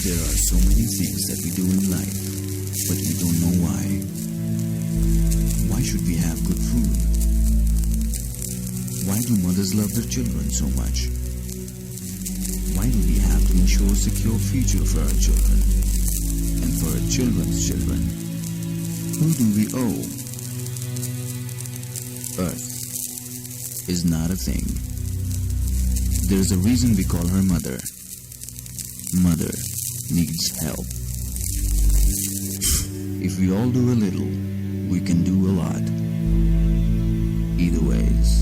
There are so many things that we do in life, but we don't know why. Why should we have good food? Why do mothers love their children so much? Why do we have to ensure a secure future for our children and for our children's children? Who do we owe? Earth is not a thing. There's a reason we call her mother. Mother needs help. If we all do a little, we can do a lot. Either ways.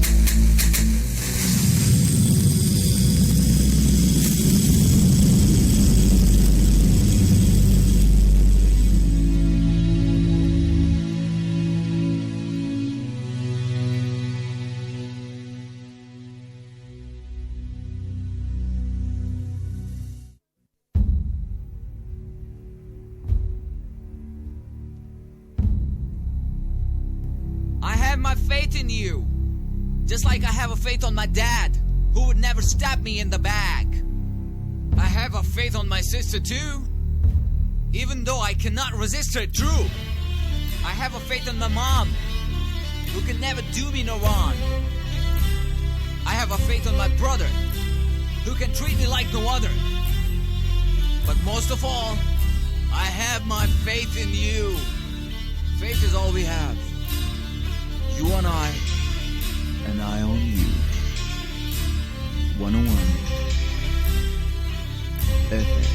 I have my faith in you. Just like I have a faith on my dad, who would never stab me in the back. I have a faith on my sister too, even though I cannot resist her true. I have a faith on my mom, who can never do me no wrong. I have a faith on my brother, who can treat me like no other. But most of all, I have my faith in you. Faith is all we have. You on I, And I on you. 101 FM.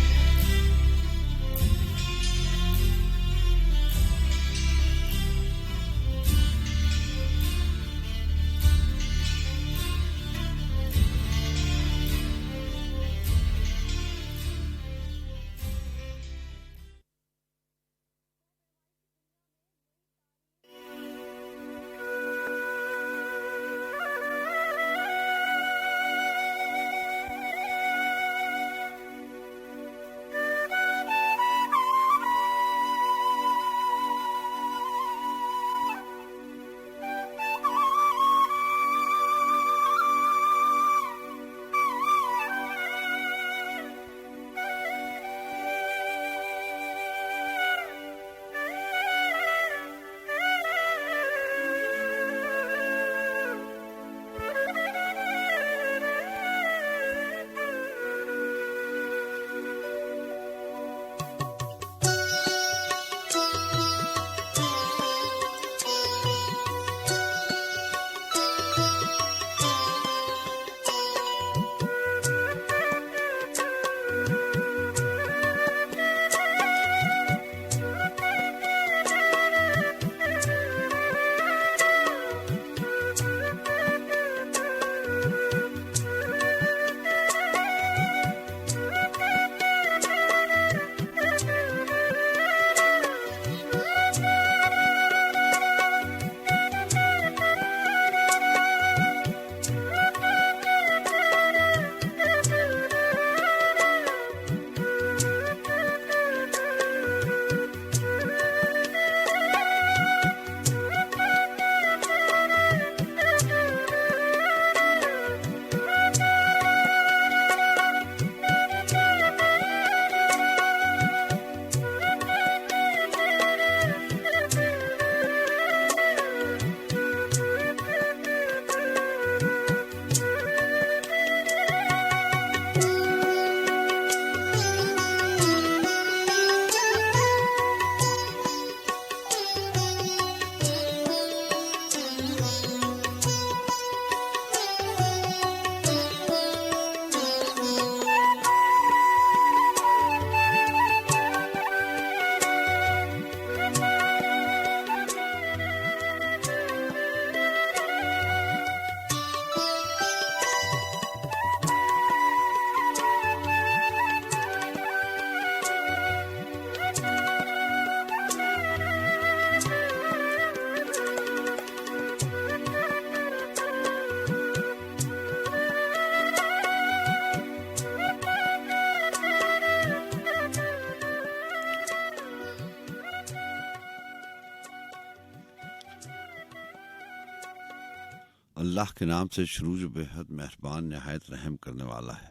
अल्लाह के नाम से शुरू जो बेहद मेहरबान नहायत रहम करने वाला है।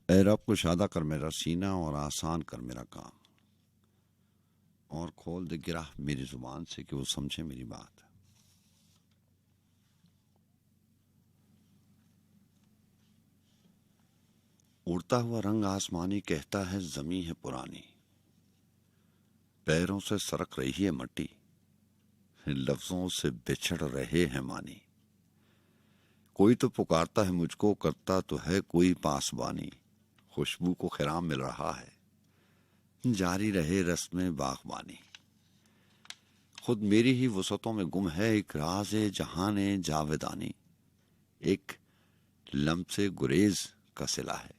ऐ रब कुशादा कर मेरा सीना और आसान कर मेरा काम, और खोल दे गिरा मेरी जुबान से कि वो समझे मेरी बात। उड़ता हुआ रंग आसमानी कहता है जमी है पुरानी, पैरों से सरक रही है मट्टी, लफ्जों से बिछड़ रहे हैं मानी। कोई तो पुकारता है मुझको, करता तो है कोई पासबानी, खुशबू को खिराम मिल रहा है, जारी रहे रस्में बागबानी। खुद मेरी ही वसतों में गुम है एक राज जहाने जावेदानी, एक लम्से गुरेज का सिला है,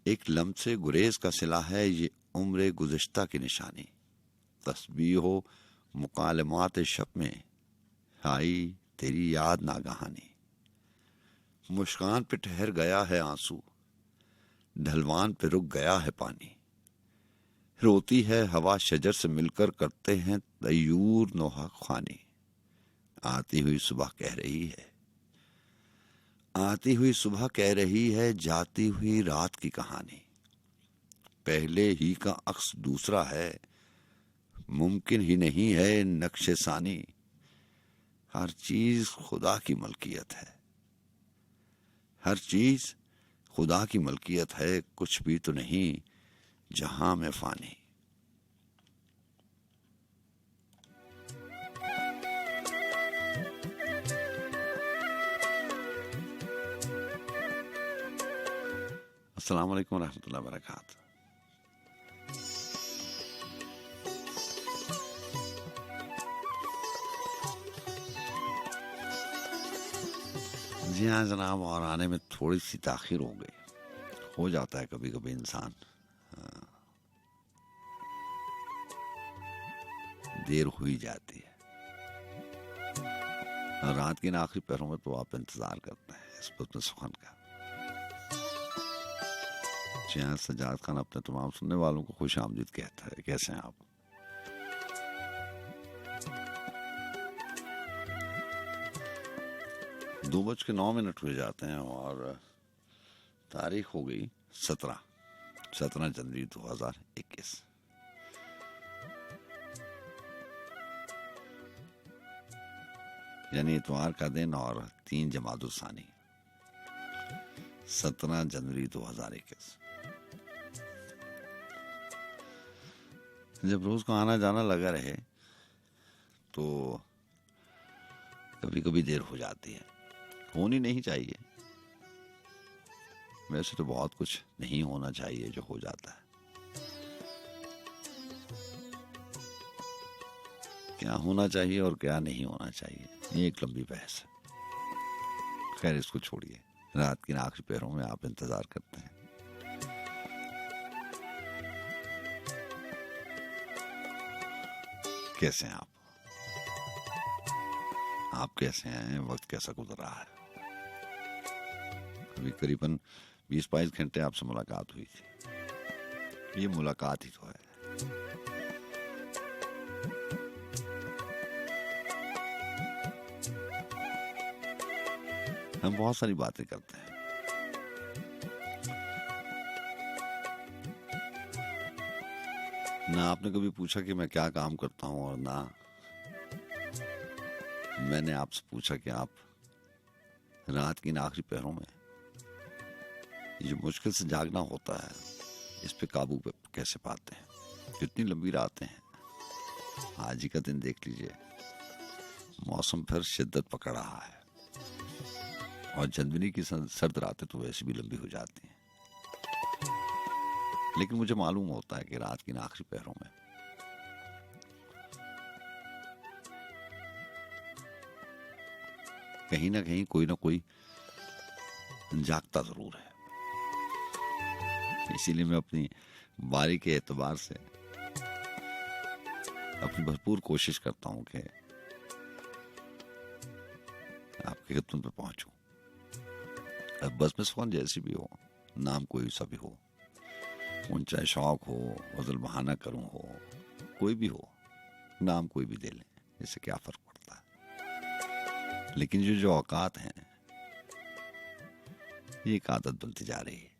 एक लम्से गुरेज का सिला है ये उम्र गुज़िश्ता की निशानी। तस्बीह हो मुकालमात शब में आई तेरी याद नागहानी, मुस्कान पे ठहर गया है आंसू, ढलवान पे रुक गया है पानी। रोती है हवा शजर से मिलकर, करते हैं तयूर नोहा खानी। आती हुई सुबह कह रही है, आती हुई सुबह कह रही है, जाती हुई रात की कहानी। पहले ही का अक्स दूसरा है, मुमकिन ही नहीं है नक्शे सानी। हर चीज खुदा की मलकियत है, हर चीज खुदा की मलकियत है, कुछ भी तो नहीं जहां में फानी। अस्सलाम वालेकुम रहमतुल्लाहि व बरकातहू। जी हाँ जनाब, और आने में थोड़ी सी ताखिर हो गई, हो जाता है कभी कभी इंसान, देर हो ही जाती है। और रात के आखिरी पहरों में तो आप इंतजार करते हैं इस बुत में सुखन का। जी हाँ, सजाद खान अपने तमाम सुनने वालों को खुश आमदीद कहता है। कैसे हैं आप? दो बज के 9 मिनट हुए जाते हैं और तारीख हो गई 17 जनवरी 2021। यानी इतवार का दिन और 3 जमादुल सानी 17 जनवरी 2021। जब रोज को आना जाना लगा रहे तो कभी कभी देर हो जाती है, होनी नहीं चाहिए। वैसे तो बहुत कुछ नहीं होना चाहिए जो हो जाता है। क्या होना चाहिए और क्या नहीं होना चाहिए, ये एक लंबी बहस है। खैर इसको छोड़िए, रात के आखिरी पहरों में आप इंतजार करते हैं। कैसे हैं आप? आप कैसे हैं? वक्त कैसा गुजर रहा है? अभी करीबन 20-22 घंटे आपसे मुलाकात हुई थी। ये मुलाकात ही तो है। हम बहुत सारी बातें करते हैं। ना आपने कभी पूछा कि मैं क्या काम करता हूं, और ना मैंने आपसे पूछा कि आप रात की आखिरी पहरों में ये जो मुश्किल से जागना होता है, इस पे काबू कैसे पाते हैं। कितनी लंबी रातें हैं। आज ही का दिन देख लीजिए, मौसम फिर शिद्दत पकड़ रहा है और जनवरी की सर्द रातें तो वैसे भी लंबी हो जाती हैं। लेकिन मुझे मालूम होता है कि रात की आखिरी पहरों में कहीं ना कहीं कोई ना कोई जागता जरूर है। इसीलिए मैं अपनी बारी के एतबार से अपनी भरपूर कोशिश करता हूं कि आपके खिदमत पे पहुंचूं। अब बस में सुकून जैसी भी हो, नाम कोई सा भी हो, चाहे शौक हो, गजल बहाना करूं हो, कोई भी हो, नाम कोई भी दे लें, इससे क्या फर्क पड़ता है। लेकिन जो औकात हैं, ये एक आदत बनती जा रही है।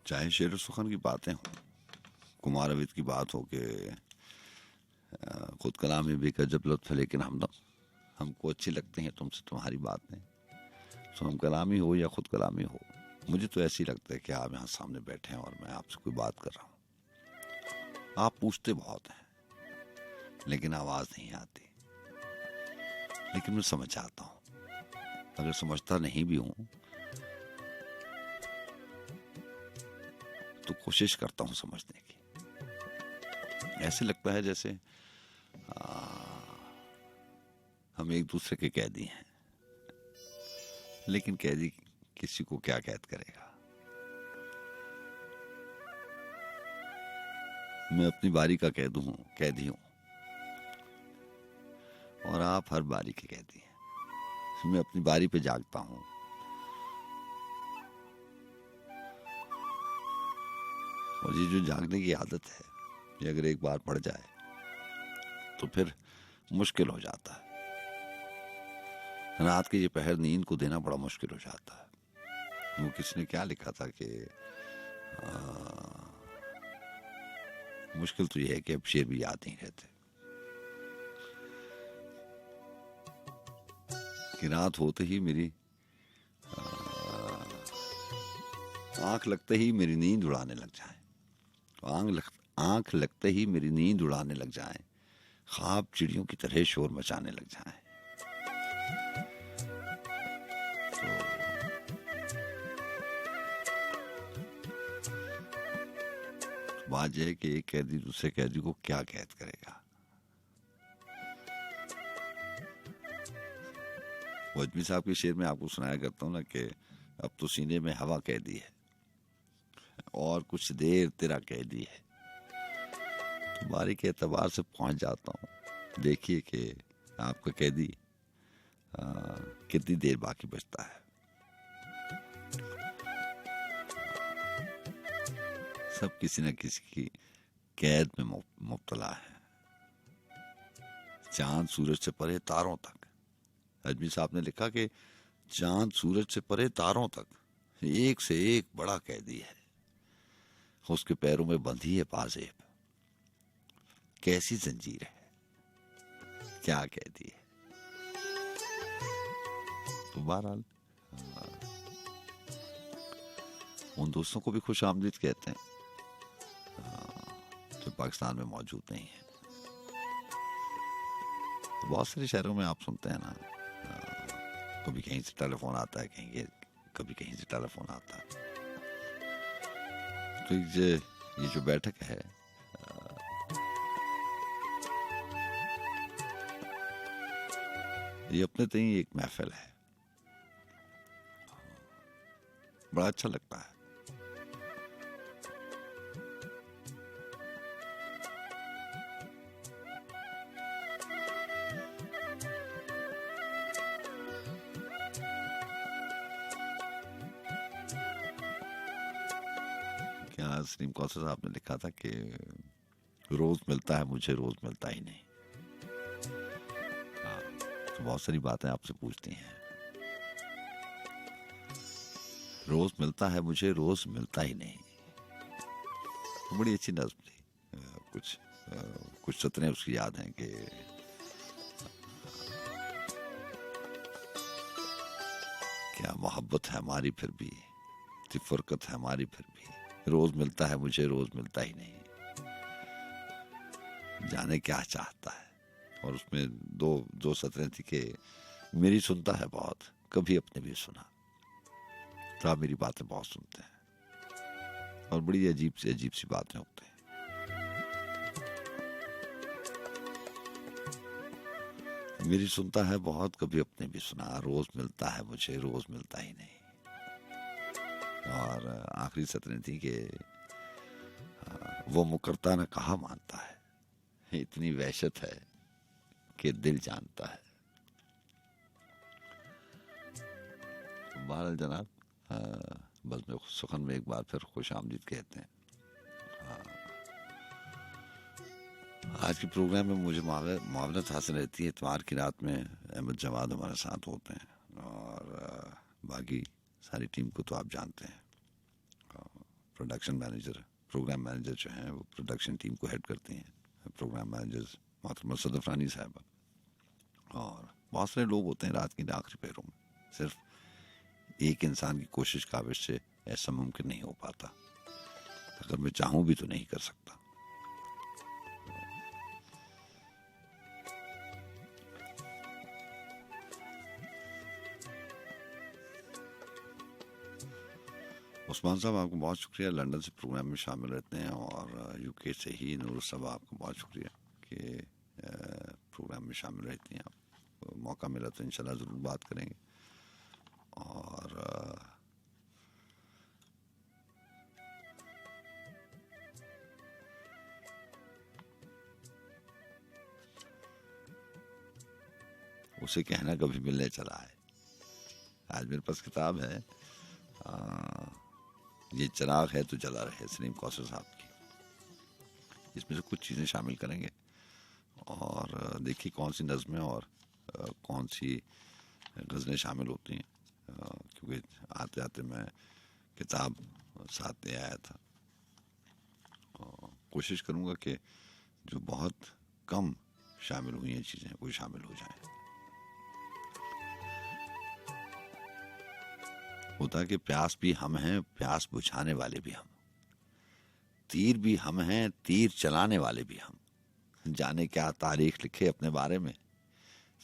चाहे शेर सुखन की बातें हों, कुमार अविद की बात हो कि खुद कलामी भी गजब लुत्फ है, लेकिन हमको अच्छी लगती हैं तुमसे तुम्हारी बातें। तो हम कलामी हो या खुद कलामी हो, मुझे तो ऐसी लगता है कि आप यहाँ सामने बैठे हैं और मैं आपसे कोई बात कर रहा हूँ। आप पूछते बहुत हैं लेकिन आवाज नहीं आती, लेकिन मैं समझ आता हूँ। अगर समझता नहीं भी हूं तो कोशिश करता हूं समझने की। ऐसे लगता है जैसे हम एक दूसरे के कैदी हैं, लेकिन कैदी किसी को क्या कैद करेगा। मैं अपनी बारी का कैदी हूं और आप हर बारी के कैदी हैं। मैं अपनी बारी पे जागता हूं और ये जो जागने की आदत है, ये अगर एक बार पड़ जाए तो फिर मुश्किल हो जाता है। रात के ये पहर नींद को देना बड़ा मुश्किल हो जाता है। वो किसने क्या लिखा था कि मुश्किल तो ये है कि अब शेर भी याद नहीं रहते कि रात होते ही मेरी आंख लगते ही मेरी नींद उड़ाने लग जाए, आंख लगते ही मेरी नींद उड़ाने लग जाए, ख्वाब चिड़ियों की तरह शोर मचाने लग जाए। तो बात यह है कि एक कैदी दूसरे कैदी को क्या कैद करेगा। वजमी साहब के शेर में आपको सुनाया करता हूँ ना कि अब तो सीने में हवा कैदी है और कुछ देर तेरा कैदी है। तो बारी के एतबार से पहुंच जाता हूँ। देखिए कि आपका कैदी कितनी देर बाकी बचता है। सब किसी न किसी की कैद में मुब्तला है, चांद सूरज से परे तारों तक। अजमी साहब ने लिखा कि चांद सूरज से परे तारों तक एक से एक बड़ा कैदी है, उसके पैरों में बंधी है पाजेब। कैसी जंजीर है, क्या कैदी है। तो बहरहाल उन दोस्तों को भी खुश आमदीद कहते हैं जो पाकिस्तान में मौजूद नहीं है। तो बहुत सारे शहरों में आप सुनते हैं ना, कभी कहीं से टेलीफोन आता है, कभी कहीं से टेलीफोन आता है। तो ये जो बैठक है, ये अपने तय एक महफिल है। बड़ा अच्छा लगता है। क्या सलीम कौसर साहब ने लिखा था कि रोज मिलता है मुझे, रोज मिलता ही नहीं। तो बहुत सारी बातें आपसे पूछती हैं। रोज मिलता है मुझे, रोज मिलता ही नहीं। तो बड़ी अच्छी नज़्म थी। कुछ सतरें उसकी याद हैं कि क्या मोहब्बत है हमारी फिर भी, फुरकत है हमारी फिर भी, रोज मिलता है मुझे, रोज मिलता ही नहीं। जाने क्या चाहता है। और उसमें दो सतरें थी कि मेरी सुनता है बहुत, कभी अपने भी सुना। तो आप मेरी बातें बहुत सुनते हैं और बड़ी अजीब सी बातें होती हैं। मेरी सुनता है बहुत, कभी अपने भी सुना, रोज मिलता है मुझे, रोज मिलता ही नहीं। और आखिरी सतरें थी कि वो मुकरता न कहा मानता है, इतनी वहशत है कि दिल जानता है। बहरहाल जनाब, बस में सुखन में एक बार फिर खुश आमदीद कहते हैं। आज के प्रोग्राम में मुझे मुआवनत हासिल रहती है। इतवार की रात में अहमद जवाद हमारे साथ होते हैं और बाकी सारी टीम को तो आप जानते हैं। प्रोडक्शन मैनेजर, प्रोग्राम मैनेजर जो हैं वो प्रोडक्शन टीम को हेड करती हैं, प्रोग्राम मैनेजर्स मोहतरमा सदफ़रानी साहिबा, और बहुत सारे लोग होते हैं रात के आखिरी पहरों में। सिर्फ एक इंसान की कोशिश काविश से ऐसा मुमकिन नहीं हो पाता, अगर मैं चाहूँ भी तो नहीं कर सकता। उस्मान साहब आपको बहुत शुक्रिया, लंदन से प्रोग्राम में शामिल रहते हैं, और यूके से ही नूर साहब आपको बहुत शुक्रिया कि प्रोग्राम में शामिल रहती हैं। आप मौका मिला तो इंशाल्लाह ज़रूर बात करेंगे। और उसे कहना कभी मिलने चला है। आज मेरे पास किताब है, ये चिराग है तो जला रहे, सलीम कौसर साहब की। इसमें से कुछ चीज़ें शामिल करेंगे और देखिए कौन सी नज़में और कौन सी गज़लें शामिल होती हैं, क्योंकि आते आते मैं किताब साथ ले आया था। कोशिश करूँगा कि जो बहुत कम शामिल हुई हैं चीज़ें वो शामिल हो जाएं। होता है कि प्यास भी हम हैं, प्यास बुझाने वाले भी हम, तीर भी हम हैं, तीर चलाने वाले भी हम, जाने क्या तारीख लिखे अपने बारे में,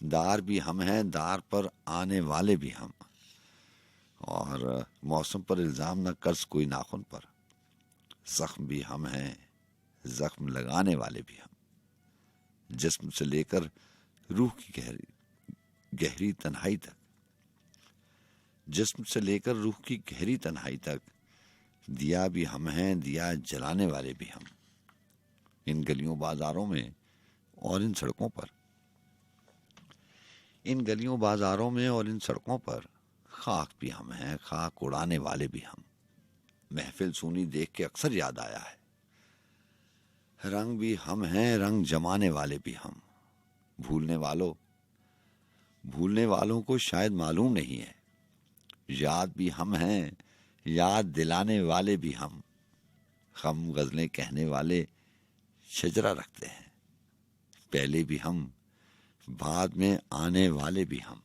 दार भी हम हैं, दार पर आने वाले भी हम, और मौसम पर इल्ज़ाम न कर्ज कोई नाखुन पर, जख्म भी हम हैं, जख्म लगाने वाले भी हम, जिस्म से लेकर रूह की गहरी तन्हाई तक, जिस्म से लेकर रूह की गहरी तन्हाई तक, दिया भी हम हैं, दिया जलाने वाले भी हम, इन गलियों बाजारों में और इन सड़कों पर, इन गलियों बाजारों में और इन सड़कों पर, खाक भी हम हैं, खाक उड़ाने वाले भी हम, महफिल सूनी देख के अक्सर याद आया है, रंग भी हम हैं, रंग जमाने वाले भी हम, भूलने वालों को शायद मालूम नहीं है, याद भी हम हैं, याद दिलाने वाले भी हम गज़लें कहने वाले शजरा रखते हैं, पहले भी हम, बाद में आने वाले भी हम।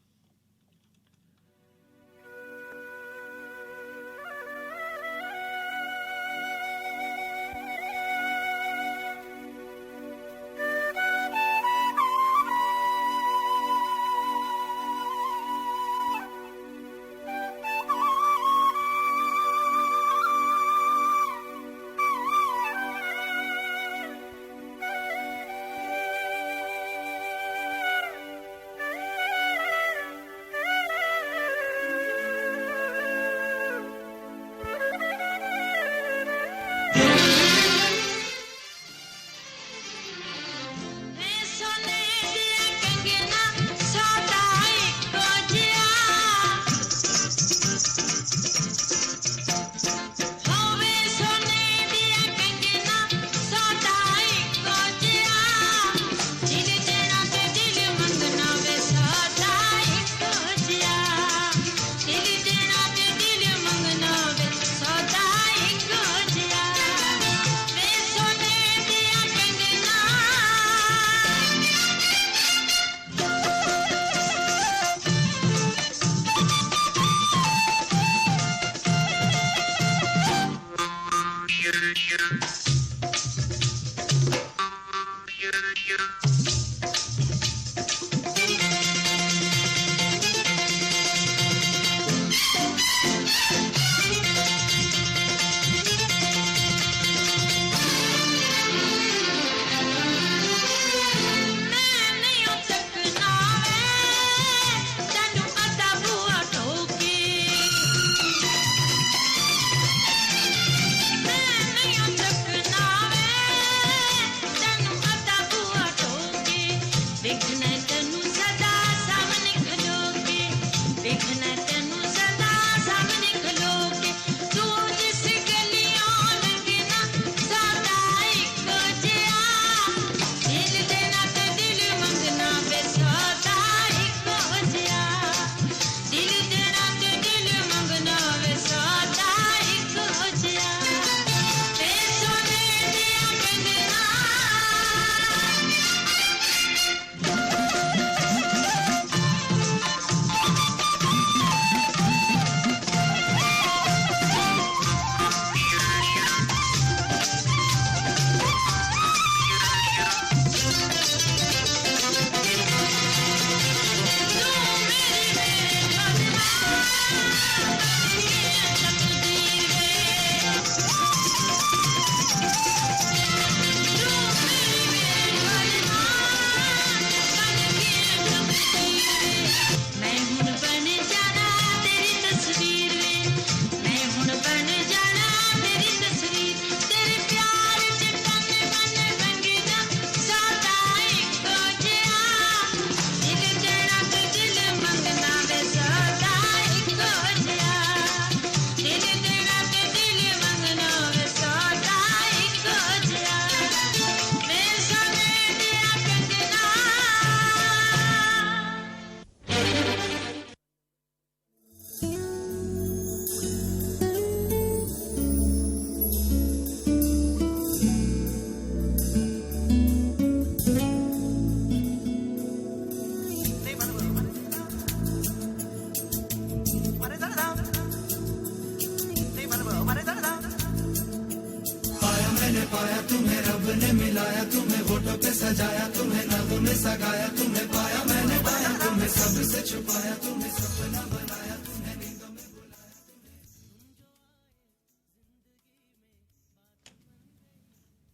पाया तुम्हें रब ने मिलाया, तुम्हें होठों पे सजाया, तुम्हें नाज़ों में सगाया, तुम्हें पाया मैंने पाया, तुम्हें सबसे छुपाया, तुम्हें सपना बनाया, तुम्हें नींदों में बुलाया।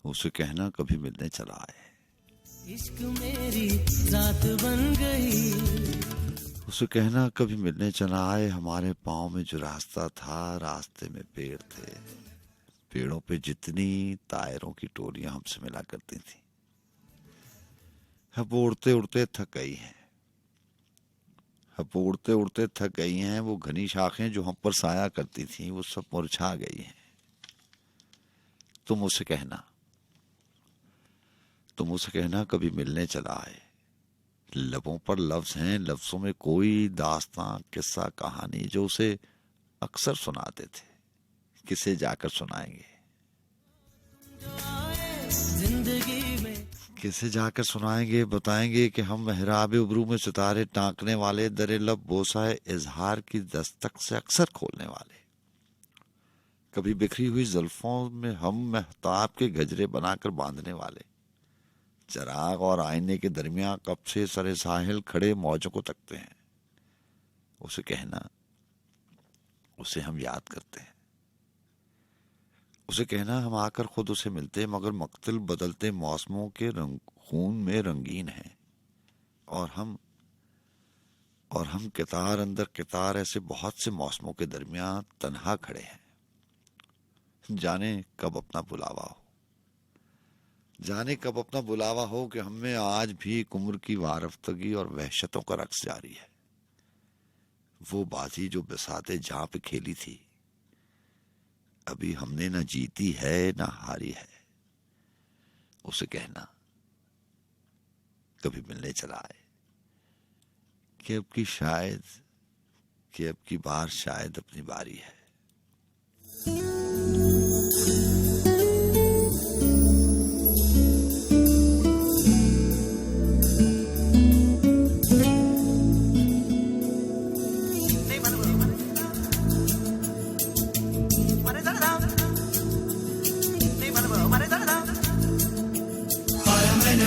उसे कहना कभी मिलने चला आए, इश्क मेरी जात बन गई। उसे कहना कभी मिलने चला आए, हमारे पाँव में जो रास्ता था रास्ते में पेड़ थे, पेड़ों पे जितनी तायरों की टोलियां हमसे मिला करती थी, अब उड़ते उड़ते थक गई हैं, अब उड़ते उड़ते थक गई हैं। वो घनी शाखें जो हम पर साया करती थी वो सब मुरझा गई हैं। तुम उसे कहना कभी मिलने चला आए। लबों पर लफ्ज हैं, लफ्जों में कोई दास्तां किस्सा कहानी जो उसे अक्सर सुनाते थे, किसे जाकर सुनाएंगे, किसे जाकर सुनाएंगे। बताएंगे कि हम मेहराब उबरू में सितारे टांकने वाले, दरे लब बोसाए इजहार की दस्तक से अक्सर खोलने वाले, कभी बिखरी हुई जुल्फों में हम महताब के गजरे बनाकर बांधने वाले, चराग और आईने के दरमियान कब से सरे साहिल खड़े मौजों को तकते हैं। उसे कहना उसे हम याद करते हैं, उसे कहना हम आकर खुद उसे मिलते, मगर मक्तल बदलते मौसमों के खून में रंगीन हैं, और हम कितार अंदर कितार ऐसे बहुत से मौसमों के दरमियान तन्हा खड़े हैं। जाने कब अपना बुलावा हो कि हमें आज भी एक उम्र की वारफ्तगी और वहशतों का रक्स जारी है। वो बाजी जो बिसाते जहां पे खेली थी, अभी हमने न जीती है न हारी है। उसे कहना कभी मिलने चला आए कि अब की बार शायद अपनी बारी है।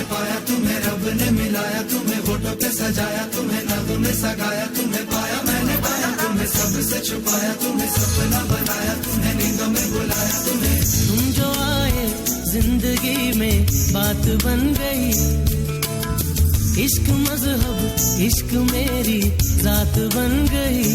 पाया तुम्हें रब ने मिलाया, तुम्हें होठों पे सजाया, तुम्हें नाज़ों में सगाया, तुम्हें पाया मैंने पाया, तुम्हें सबसे छुपाया, तुम्हें सपना बनाया, तुम्हें नींदों में बुलाया, तुम्हें। तुम जो आए जिंदगी में बात बन गई, इश्क मजहब इश्क मेरी जात बन गई।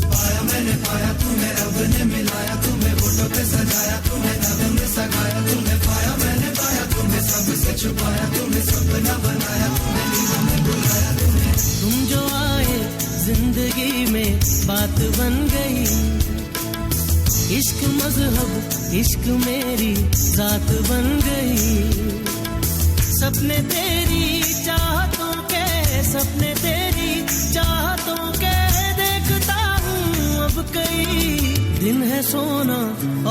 पाया मैंने पाया तुम्हें रब ने मिलाया, तुम्हें होठों पे सजाया, तुम्हें नाज़ों में सगाया, तुम्हें पाया मैंने पाया, तुम्हें सबसे छुपाया, तुम्हें सपना बनाया, तुम्हें नींदों में बुलाया, तुम्हें। तुम जो आए जिंदगी में बात बन गई, इश्क मजहब इश्क मेरी जात बन गई। सपने तेरी चाहतों के, सपने तेरी चाहतों के देखता हूँ अब कई दिन है सोना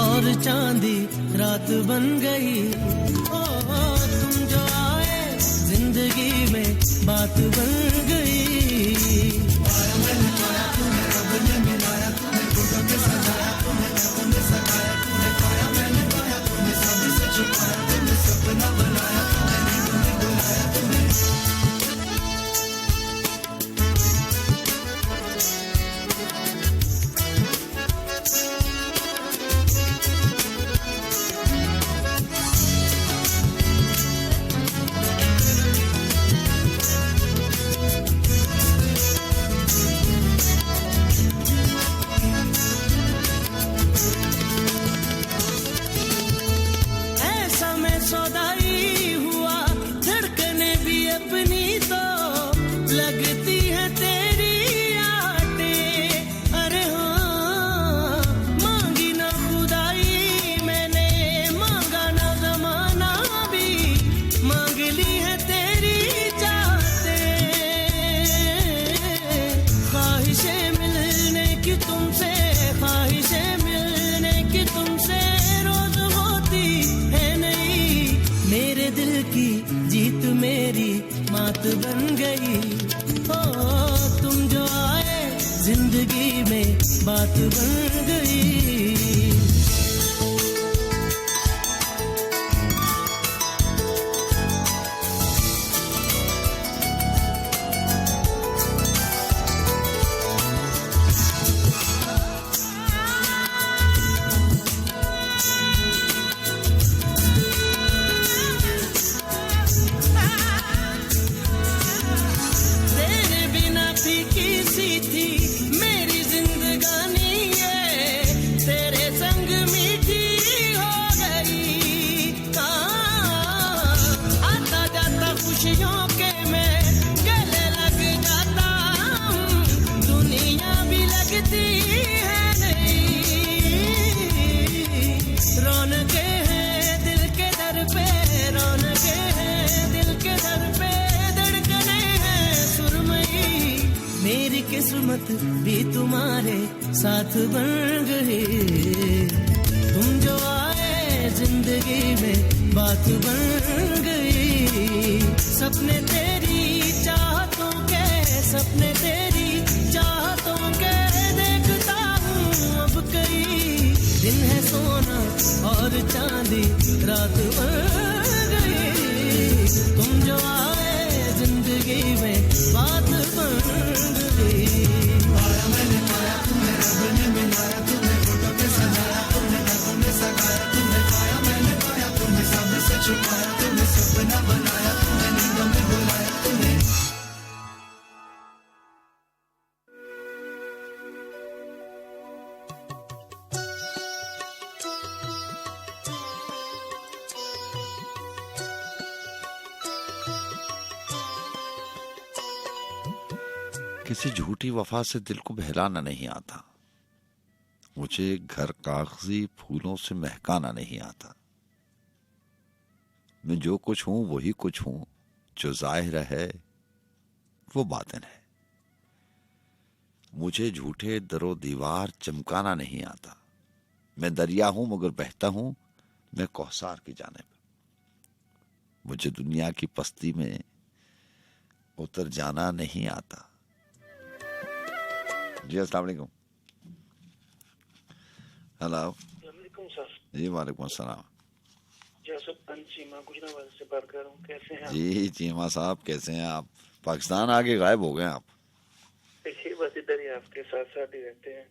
और चांदी रात बन गई। ओ तुम जो आए जिंदगी में बात बन गई। पाया मैंने पाया तुम्हें रब ने मिलाया, तुम्हें होठों पे सजाया, तुम्हें नाज़ों में सगाया, तुम्हें पाया मैंने पाया, तुम्हें सबसे छुपाया, तुम्हें सपना बनाया, तुम्हें नींदों में बुलाया, तुम्हें। बन गई। ओ तुम जो आए जिंदगी में बात बन गई। सी है नहीं, रौनके हैं दिल के दर पे, रौनके हैं दिल के दर पे, धड़कने हैं सुरमई। मेरी किस्मत भी तुम्हारे साथ बन गई, तुम जो आए जिंदगी में बात बन गई। सपने तेरी चाहतों के, सपने तेरी चाहतों के देखता हूँ अब कई। दिन है सोना और चांदी रात बन गई, तुम जो आए जिंदगी में बात बन गई। पाया मैंने पाया तुम्हें, रब ने मिलाया तुम्हें, फोटो पे सजाया तुम्हें, नगों में सगाया तुम्हें। पाया मैंने पाया तुम्हें, सबसे छुपाया तुम्हें, सपना बनाया तुम्हें, नींदों में बुलाया तुम्हें। किसी झूठी वफा से दिल को बहलाना नहीं आता, मुझे घर कागजी फूलों से महकाना नहीं आता। मैं जो कुछ हूं वही कुछ हूं, जो जाहिर है वो बातिन है। मुझे झूठे दरो दीवार चमकाना नहीं आता। मैं दरिया हूं मगर बहता हूं मैं कौसार की जानिब। मुझे दुनिया की पस्ती में उतर जाना नहीं आता। जी अस्सलाम वालेकुम। हेलो वालेकुम सर। जी वालेकुम अस्सलाम। चीमा गुजरावाला से बात कर रहा हूँ, कैसे हैं? जी चीमा साहब कैसे हैं आप? पाकिस्तान आके गायब हो गए आप। देखिए बस इधर ही आपके साथ साथ ही रहते हैं।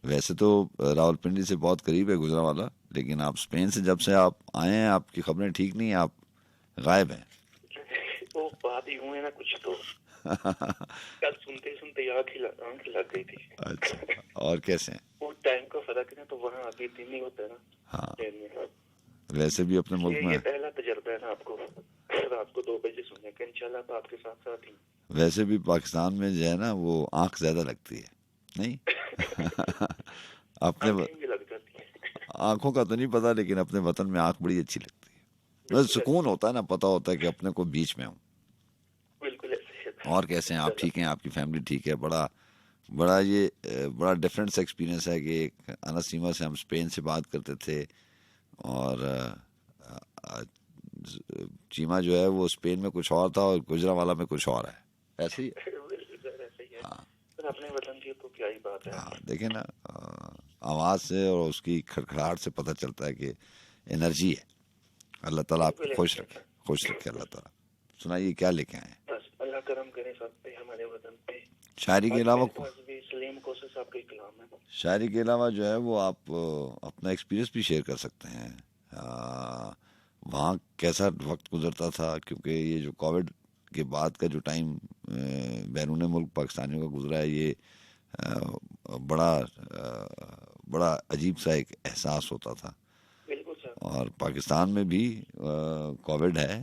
वैसे तो रावलपिंडी से बहुत करीब है गुजरावाला, लेकिन आप स्पेन से जब से आप आए हैं आपकी खबरें ठीक नहीं है, आप गायब हैं। वो बात ही हुए ना कुछ तो कल सुनते सुनते आँख लग गई थी। अच्छा, और कैसे हैं? वो टाइम का फर्क है ना, तो वहाँ अभी दिन नहीं होता ना। हाँ ट्रेन में। वैसे भी अपने मुल्क ये में पहला तजर्बा है ना आपको, रात को 2 बजे सुनने का। इंशाल्लाह तो आपके साथ साथ ही। वैसे भी पाकिस्तान में जो है ना वो आंख ज्यादा लगती है नहीं अपने आँखें भी लग जाती है। आंखों का तो नहीं पता, लेकिन अपने वतन में आंख बड़ी अच्छी लगती है। बस सुकून होता है ना, पता होता है कि अपने को बीच में हूँ। बिल्कुल ऐसे है। और कैसे हैं आप? ठीक हैं? आपकी फैमिली ठीक है? बड़ा डिफरेंट सा एक्सपीरियंस है कि अनस सीमा से हम स्पेन से बात करते थे और चीमा जो है वो स्पेन में कुछ और था और गुजरावाला में कुछ और है, ऐसे ही। बिल्कुल ऐसे ही है। हाँ पर अपने वतन की तो क्या ही बात है। हाँ देखें ना, आवाज से और उसकी खड़खड़ाहट से पता चलता है कि एनर्जी है। अल्लाह ताला आपको खुश रखे अल्लाह ताला। सुनाइए क्या लेके आए? बस अल्लाह करम करे सब पे, हमारे वतन पे। शायरी के अलावा सलीम कोशिश आपके कलाम है। शायरी के अलावा जो है वो आप अपना एक्सपीरियंस भी शेयर कर सकते हैं। वहाँ कैसा वक्त गुजरता था, क्योंकि ये जो कोविड के बाद का जो टाइम बैरून मुल्क पाकिस्तानियों का गुजरा है, ये बड़ा अजीब सा एक एहसास होता था। बिल्कुल सर। और पाकिस्तान में भी कोविड है,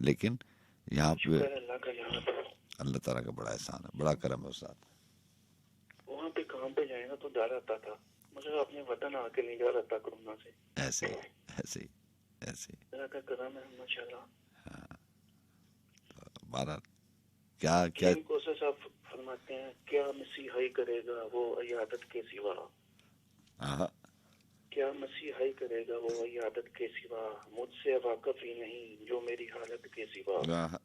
लेकिन यहाँ पे अल्लाह का यहाँ पर अल्लाह ताला का बड़ा एहसान है, बड़ा करम है उस साथ। वहाँ पे काम पे जाए ना तो डर आता था मुझे, अपने वतन आके नहीं जा रहा था कोरोना से। ऐसे ही अल्लाह का करम है माशाल्लाह। बारह क्या कोशिश आप फरमाते हैं, क्या मसीहाई करेगा वो इयादत के सिवा। आहा, क्या मसीहाई करेगा वो इयादत के सिवा, मुझसे वाकिफ ही नहीं जो मेरी हालत के सिवा। आहा,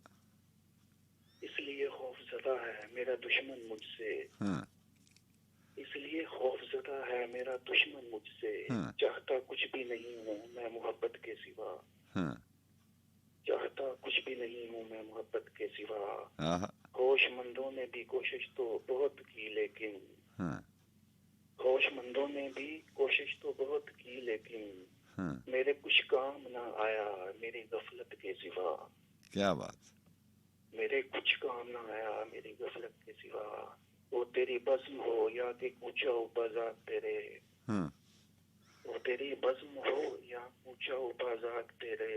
इसलिए खौफजदा है मेरा दुश्मन मुझसे, हाँ, इसलिए खौफजदा है मेरा दुश्मन मुझसे। हाँ। चाहता कुछ भी नहीं हूँ मैं मोहब्बत के सिवा, हाँ, चाहता कुछ भी नहीं हूँ मैं मोहब्बत के सिवा। आहा, होशमंदों ने भी कोशिश तो बहुत की लेकिन, हाँ, होशमंदों ने भी कोशिश तो बहुत की लेकिन, हाँ, मेरे कुछ काम ना आया मेरी गफलत के सिवा। क्या बात। मेरे कुछ काम ना आया मेरी गफलत के सिवा। वो तेरी बज़्म हो या कि ऊंचा बाजार तेरे, हाँ, वो तेरी बज़्म हो या ऊंचा बाजार तेरे,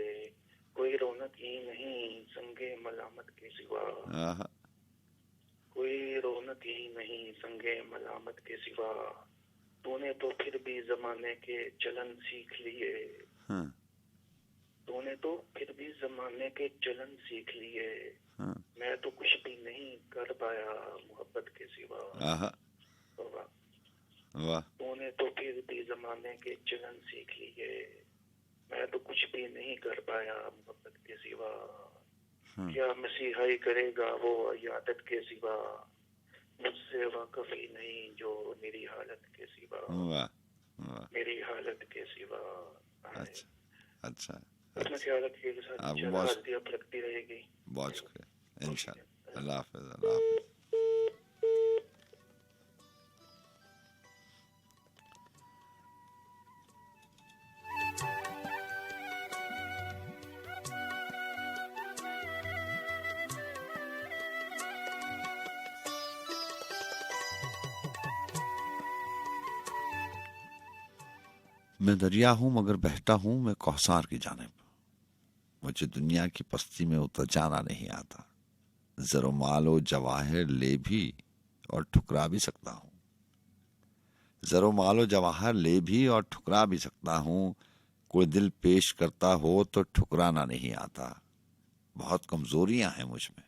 कोई रौनक ही नहीं संगे मलामत के सिवा। आहा, कोई रौनक ही नहीं संगे मलामत के सिवा, तूने तो फिर भी जमाने के चलन सीख लिए, हाँ, तूने तो फिर भी जमाने के चलन सीख लिए, हाँ, मैं तो कुछ भी नहीं कर पाया मोहब्बत के सिवा। आहा, वाह। वाह, तूने तो फिर भी जमाने के चलन सीख लिए, मैं तो कुछ भी नहीं कर पाया मोहब्बत के सिवा। क्या मसीहाई करेगा वो आदत के सिवा, मुझसे वाकफ ही नहीं जो मेरी हालत के सिवा, वाह, वाह, मेरी हालत के सिवा। अच्छा, अच्छा, अपना ख्याल रखिएगा साथ, आपको इंशाल्लाह बहुत- हाजिरी आप लगती रहेगी। बहुत शुक्रिया, इंशाल्लाह। अल्लाह हाफ़िज़, अल्लाह हाफ़िज़। मैं दरिया हूं मगर बहता हूं मैं कौसार की जानिब, मुझे दुनिया की पस्ती में उतर जाना नहीं आता, ज़रो मालो जवाहर ले भी और ठुकरा भी सकता हूं, ज़रो मालो जवाहर ले भी और ठुकरा भी सकता हूं, कोई दिल पेश करता हो तो ठुकराना नहीं आता। बहुत कमजोरियां हैं मुझ में,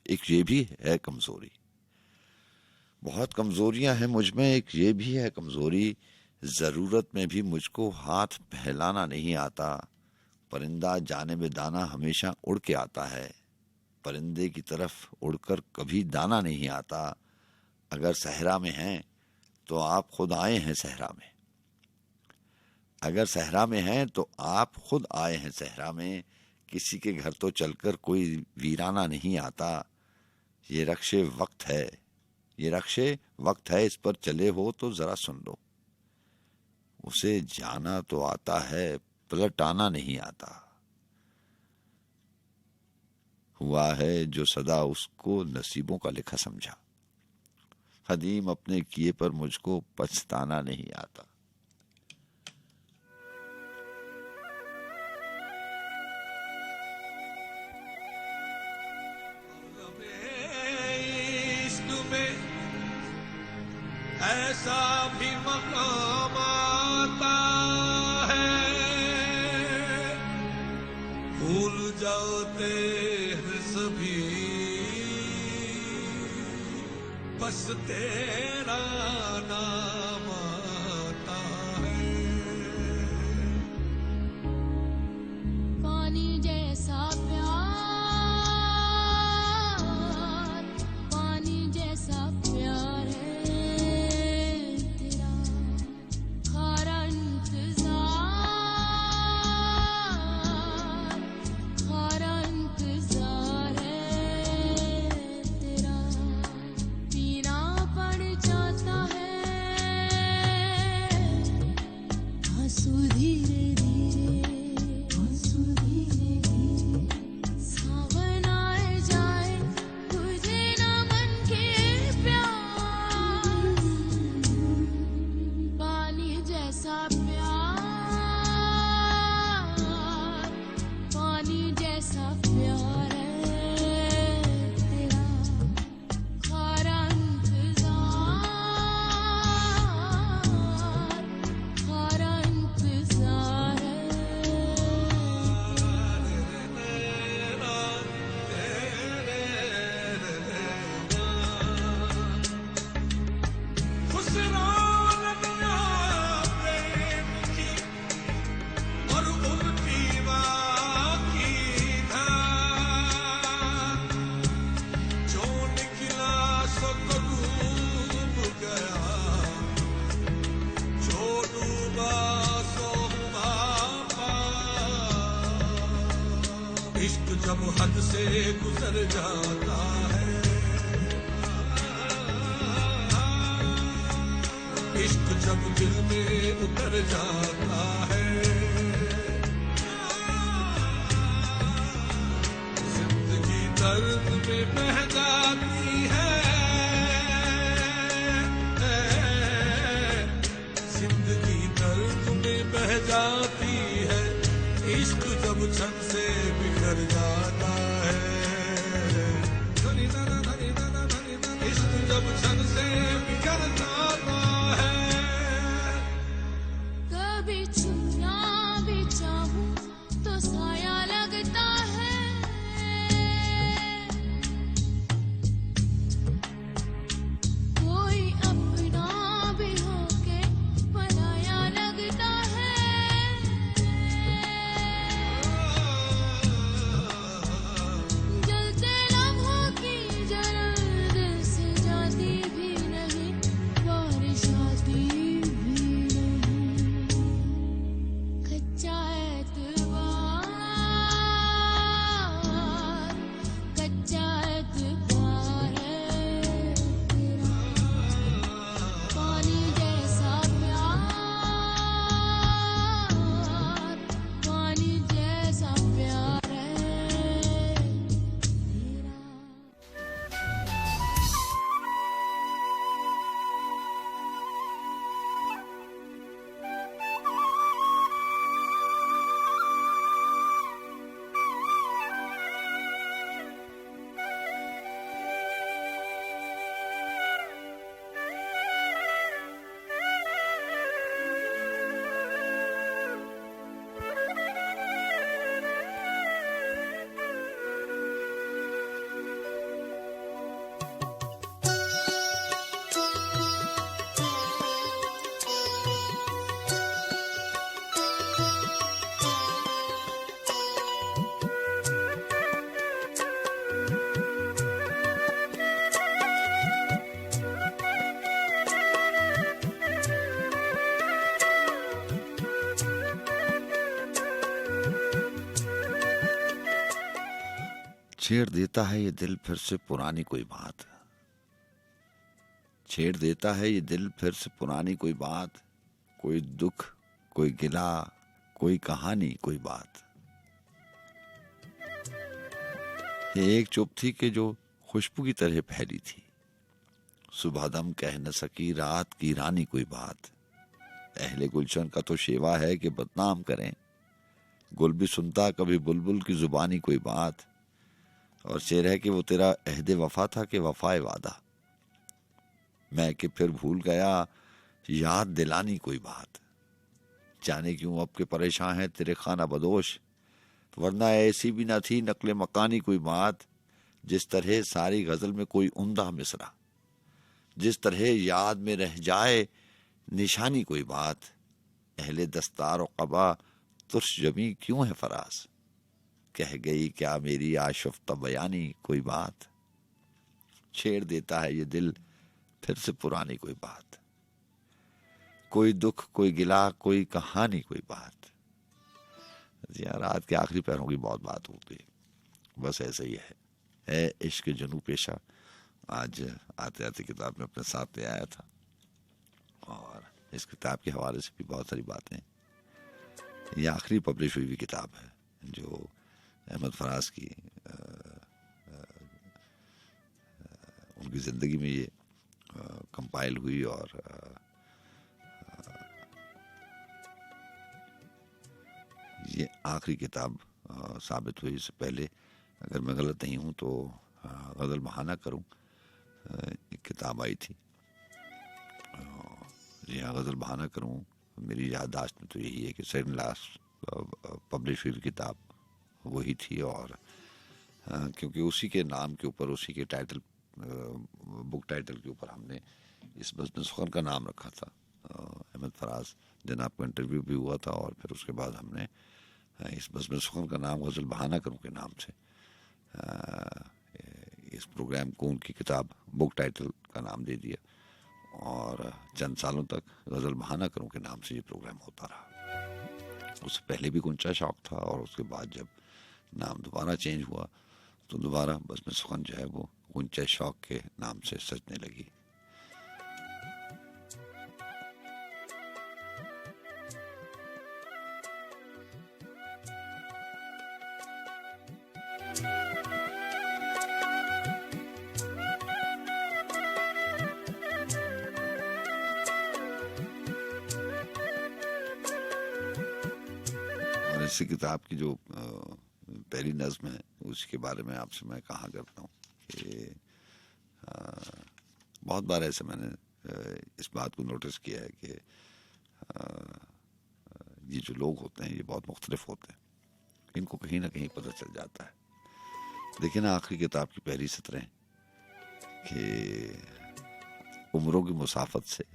एक ये भी है कमजोरी, बहुत कमजोरियां हैं मुझ में, एक ये भी है कमजोरी, जरूरत में भी मुझको हाथ फैलाना नहीं आता, परिंदा जानिब दाना हमेशा उड़ के आता है, परिंदे की तरफ उड़कर कभी दाना नहीं आता, अगर सहरा में हैं तो आप खुद आए हैं सहरा में, अगर सहरा में हैं तो आप खुद आए हैं सहरा में, किसी के घर तो चलकर कोई वीराना नहीं आता, ये रक्शे वक्त है, ये रक्शे वक्त है, इस पर चले हो तो जरा सुन लो, उसे जाना तो आता है पलट आना नहीं आता, हुआ है जो सदा उसको नसीबों का लिखा समझा, खदीम अपने किए पर मुझको पछताना नहीं आता। ऐसा भी मकाम आता है, भूल जाते हैं सभी, बस तेरा नाम आता है। पानी जैसा प्यार, पानी जैसा प्यार है तेरा, खारा इंतजार है तेरा, पीना पड़ जाता है आंसू धीरे धीरे, आंसू धीरे धीरे, सावन आए जाए तुझे ना मन के प्यास, पानी जैसा प्यार, पानी जैसा प्यार है तेरा, खारा इंतजार, खारा इंतजार है। खुसरान दुनिया प्रेम की और उनकी बाकी था, जो निकला सो तो डूब गया, जो डूबा सो पापा, इश्क जब हद से गुजर जाता है, इश्क जब दिल में उतर जाता है, जिंदगी दर्द में बह जाती है, जिंदगी दर्द में बह जाती है, इश्क जब छन से बिखर जाता है। धनी धना धनी धना धनी छेड़ देता है ये दिल फिर से पुरानी कोई बात, छेड़ देता है ये दिल फिर से पुरानी कोई बात, कोई दुख कोई गिला कोई कहानी कोई बात। ये एक चुप थी कि जो खुशबू की तरह फैली थी, सुबह दम कह न सकी रात की रानी कोई बात। अहले गुलशन का तो शेवा है कि बदनाम करें, गुल भी सुनता कभी बुलबुल की जुबानी कोई बात। और शेर है कि वो तेरा अहदे वफा था कि वफाए वादा, मैं कि फिर भूल गया याद दिलानी कोई बात। जाने क्यों अब के परेशान है तेरे खाना बदोश, वरना ऐसी भी ना थी नकले मकानी कोई बात। जिस तरह सारी गजल में कोई उम्दा मिसरा, जिस तरह याद में रह जाए निशानी कोई बात। अहले दस्तार और कबा तुर्श जमी क्यों है फराज, कह गई क्या मेरी आशफ्ता बयानी कोई बात। छेड़ देता है ये दिल फिर से पुरानी कोई बात, कोई दुख कोई गिला कोई कहानी कोई बात। जी हाँ, रात के आखिरी पैरों की बहुत बात होती है, बस ऐसा ही है इश्क जुनू पेशा। आज आते आते किताब में अपने साथ ले आया था और इस किताब के हवाले से भी बहुत सारी बातें। ये आखिरी पब्लिश हुई किताब है जो अहमद फराज की उनकी ज़िंदगी में ये कंपाइल हुई। और ये आखिरी किताब साबित हुई। इससे पहले अगर मैं गलत नहीं हूँ तो गज़ल बहाना करूँ एक किताब आई थी। जी हाँ, गज़ल बहाना करूँ मेरी याददाश्त में तो यही है कि सेकंड लास्ट पब्लिश हुई किताब वही थी। और क्योंकि उसी के नाम के ऊपर, उसी के टाइटल, बुक टाइटल के ऊपर हमने इस बज़्म सुखन का नाम रखा था। अहमद फराज दिन आपका इंटरव्यू भी हुआ था और फिर उसके बाद हमने इस बज़्म सुखन का नाम गज़ल बहाना करूँ के नाम से इस प्रोग्राम को उनकी किताब बुक टाइटल का नाम दे दिया। और चंद सालों तक गज़ल बहाना करूँ के नाम से ये प्रोग्राम होता रहा। उससे पहले भी गुंचा शौक था और उसके बाद जब नाम दोबारा चेंज हुआ तो दोबारा बज़्म सुखन जो है वो गुंचा शौक के नाम से सजने लगी। इसी किताब की जो पहली नज़्म है उसके बारे में आपसे मैं कहा करता हूँ कि बहुत बार ऐसे मैंने इस बात को नोटिस किया है कि ये जो लोग होते हैं ये बहुत मुख्तलिफ होते हैं, इनको कहीं ना कहीं पता चल जाता है। देखिए ना आखिरी किताब की पहली सतरें कि उम्रों की मुसाफत से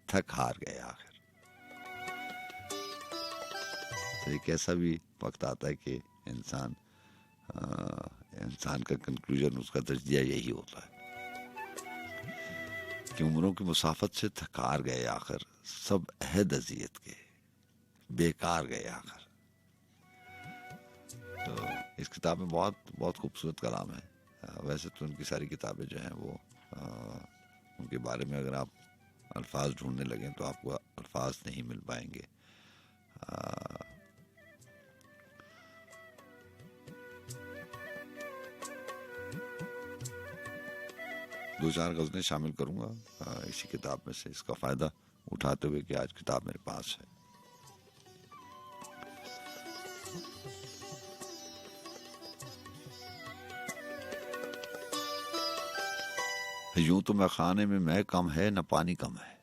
थक हार गए आखिर। तो एक ऐसा भी वक्त आता है कि इंसान का कंक्लूजन, उसका तजदिया यही होता है कि उम्रों की मुसाफत से थकार गए आखिर, सब अहद अज़ियत के बेकार गए आखिर। तो इस किताब में बहुत बहुत खूबसूरत कलाम है। वैसे तो उनकी सारी किताबें जो हैं वो उनके बारे में अगर आप अल्फाज ढूंढने लगें तो आपको अल्फाज नहीं मिल पाएंगे। दो चार गज़लें शामिल करूंगा इसी किताब में से, इसका फ़ायदा उठाते हुए कि आज किताब मेरे पास है। यूं तो मैं खाने में मैं कम है न पानी कम है,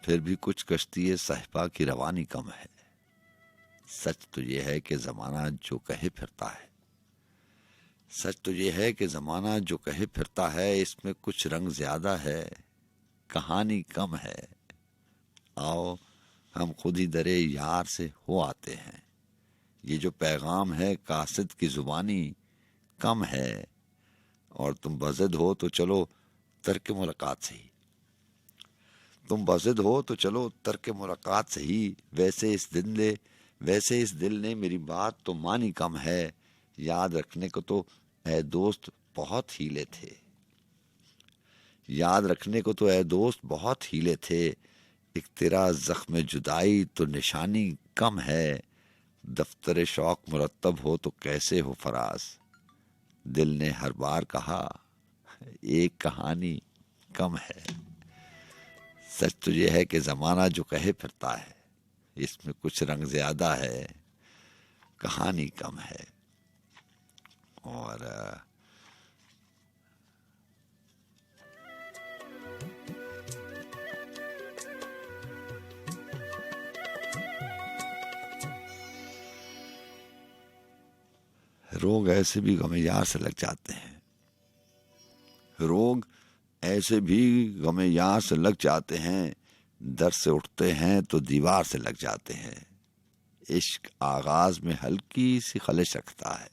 फिर भी कुछ कश्ती साहिबा की रवानी कम है। सच तो ये है कि ज़माना जो कहे फिरता है, सच तो ये है कि ज़माना जो कहे फिरता है, इसमें कुछ रंग ज़्यादा है कहानी कम है। आओ हम खुद ही दरे यार से हो आते हैं, ये जो पैगाम है कासिद की ज़ुबानी कम है। और तुम बज़िद हो तो चलो तर्क मुलाकात से ही, तुम बज़िद हो तो चलो तर्क मुलाकात से ही। वैसे इस दिल ने मेरी बात तो मानी कम है, याद रखने को तो ऐ दोस्त बहुत हीले थे, याद रखने को तो ऐ दोस्त बहुत हीले थे, एक तेरा जख्म जुदाई तो निशानी कम है, दफ्तर शौक मुरत्तब हो तो कैसे हो फराज, दिल ने हर बार कहा एक कहानी कम है। सच तो ये है कि जमाना जो कहे फिरता है, इसमें कुछ रंग ज्यादा है, कहानी कम है। और रोग ऐसे भी गमे यार से लग जाते हैं, रोग ऐसे भी गमे यार से लग जाते हैं, दर से उठते हैं तो दीवार से लग जाते हैं। इश्क आगाज में हल्की सी खलिश रखता है,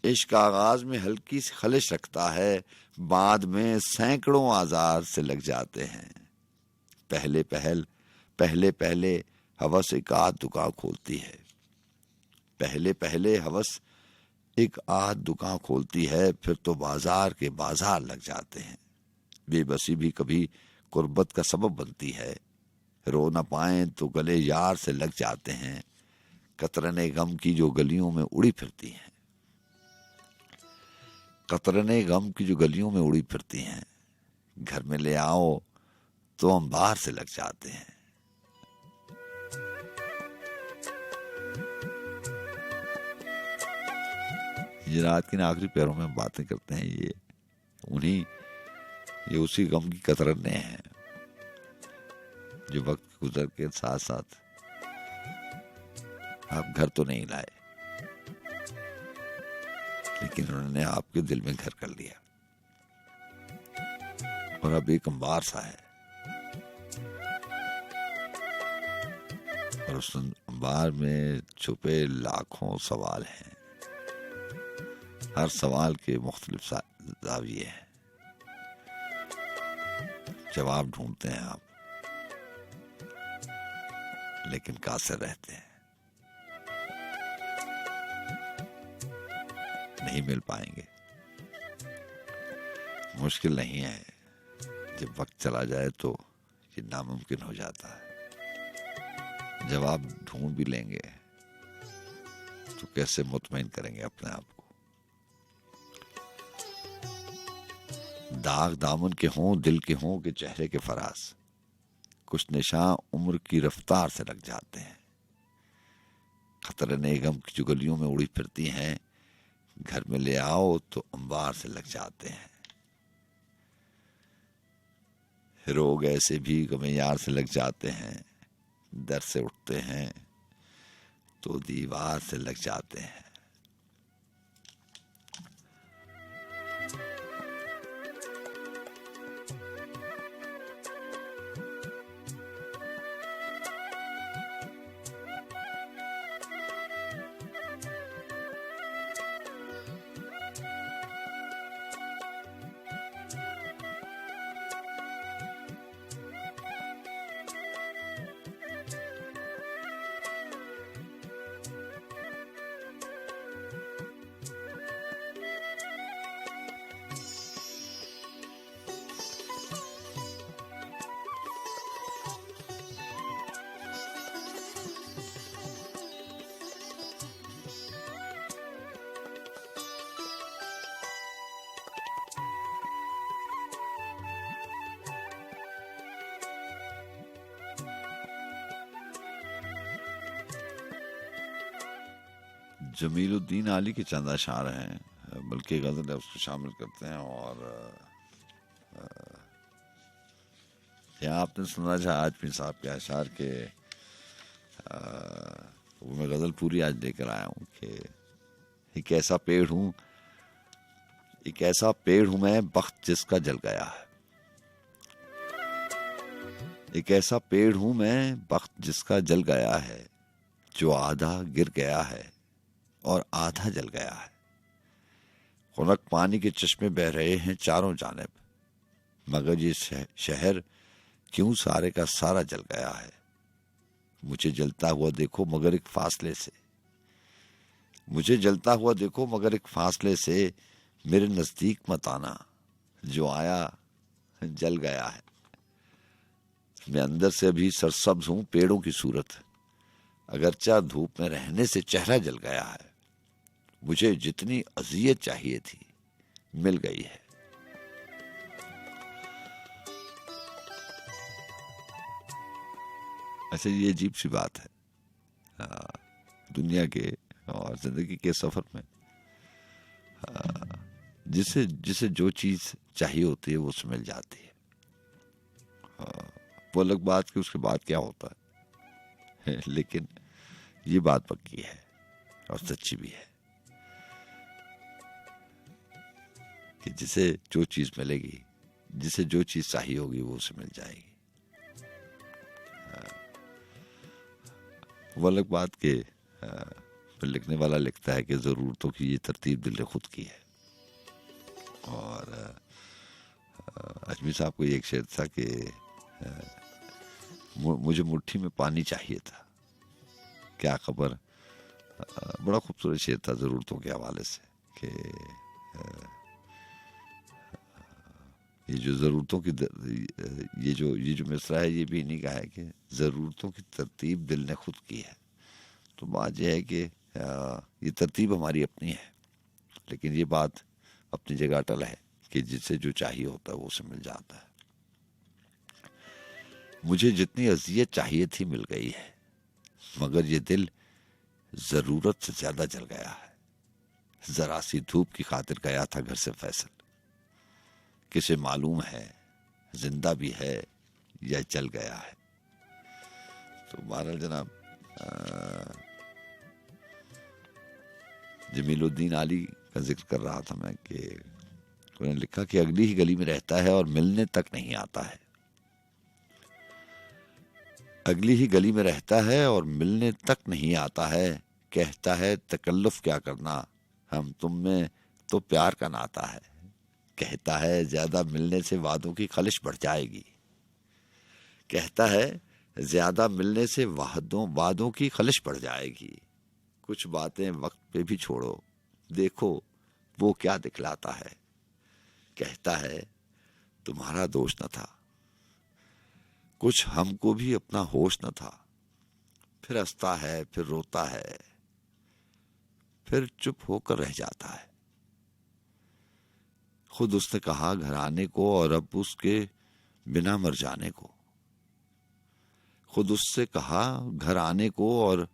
इश्क आगाज में हल्की सी खलिश रखता है, बाद में सैकड़ों आजार से लग जाते हैं। पहले पहले हवस एक आध दुकान खोलती है, पहले पहले हवस एक आध दुकान खोलती है, फिर तो बाजार के बाजार लग जाते हैं। बेबसी भी कभी कुर्बत का सबब बनती है, रो न पाए तो गले यार से लग जाते हैं। कतरने गम की जो गलियों में उड़ी फिरती हैं, कतरने गम की जो गलियों में उड़ी फिरती हैं, घर में ले आओ तो अंबार से लग जाते हैं। ये रात के आखिरी पैरों में बातें करते हैं, ये उसी गम की कतरने हैं जो वक्त गुजर के साथ साथ आप घर तो नहीं लाए, लेकिन उन्होंने आपके दिल में घर कर लिया और अब एक अंबार सा है, और उस अंबार में छुपे लाखों सवाल हैं। हर सवाल के मुख्तलिफ ज़ाविये हैं, जवाब ढूंढते हैं आप, लेकिन कासिर रहते हैं, नहीं मिल पाएंगे। मुश्किल नहीं है, जब वक्त चला जाए तो ये नामुमकिन हो जाता है। जवाब ढूंढ भी लेंगे तो कैसे मुतमईन करेंगे अपने आप को। दाग दामन के हों, दिल के हों कि चेहरे के फराज, कुछ निशान उम्र की रफ्तार से लग जाते हैं। खतरने गम की जो गलियों में उड़ी फिरती हैं, घर में ले आओ तो अंबार से लग जाते हैं। रोग ऐसे भी गमे यार से लग जाते हैं, दर से उठते हैं तो दीवार से लग जाते हैं। जमीलुद्दीन आली के चंद अशार हैं, बल्कि गज़ल है उसको शामिल करते हैं। और यहाँ आपने सुना था आज पीर साहब के अशार के, वो मैं गज़ल पूरी आज लेकर आया हूँ कि एक ऐसा पेड़ हूँ, एक ऐसा पेड़ हूँ मैं, बख्त जिसका जल गया है। एक ऐसा पेड़ हूँ मैं, बख्त जिसका जल गया है, जो आधा गिर गया है और आधा जल गया है। खुनक पानी के चश्मे बह रहे हैं चारों जानिब, मगर ये शहर क्यों सारे का सारा जल गया है। मुझे जलता हुआ देखो मगर एक फासले से, मुझे जलता हुआ देखो मगर एक फासले से मेरे नजदीक मत आना, जो आया जल गया है। मैं अंदर से अभी सरसब्ज हूं पेड़ों की सूरत, अगरचा धूप में रहने से चेहरा जल गया है। मुझे जितनी अजियत चाहिए थी मिल गई है। ऐसे ये अजीब सी बात है दुनिया के और जिंदगी के सफर में। जिसे जिसे जो चीज चाहिए होती है वो उससे मिल जाती है। वो अलग बात कि उसके बाद क्या होता है, लेकिन ये बात पक्की है और सच्ची भी है कि जिसे जो चीज मिलेगी, जिसे जो चीज चाहिए होगी वो उसे मिल जाएगी। वो अलग बात के फिर लिखने वाला लिखता है कि जरूरतों की ये तरतीब दिल ने खुद की है। और अजमी साहब को ये एक शेर था कि मुझे मुट्ठी में पानी चाहिए था, क्या खबर। बड़ा खूबसूरत शेर था जरूरतों के हवाले से कि ये जो जरूरतों की ये जो मिसरा है ये भी इन्हीं का है कि जरूरतों की तरतीब दिल ने खुद की है। तो बात यह है कि ये तरतीब हमारी अपनी है, लेकिन ये बात अपनी जगह अटल है कि जिससे जो चाहिए होता है वो उसे मिल जाता है। मुझे जितनी अजियत चाहिए थी मिल गई है, मगर ये दिल जरूरत से ज्यादा जल गया है। जरा सी धूप की खातिर गया था घर से फैसल, किसे मालूम है जिंदा भी है या जल गया है। तो बहरहाल जनाब जमीलुद्दीन आली का जिक्र कर रहा था मैं कि उन्होंने लिखा कि अगली ही गली में रहता है और मिलने तक नहीं आता है। अगली ही गली में रहता है और मिलने तक नहीं आता है। कहता है तकल्लुफ क्या करना, हम तुम में तो प्यार का नाता है। कहता है ज्यादा मिलने से वादों की खलिश बढ़ जाएगी। कहता है ज्यादा मिलने से वादों की खलिश बढ़ जाएगी। कुछ बातें वक्त पे भी छोड़ो, देखो वो क्या दिखलाता है। कहता है तुम्हारा दोष न था, कुछ हमको भी अपना होश न था। फिर हंसता है, फिर रोता है, फिर चुप होकर रह जाता है। खुद उसने कहा घर आने को और अब उसके बिना मर जाने को। खुद उससे कहा घर आने को और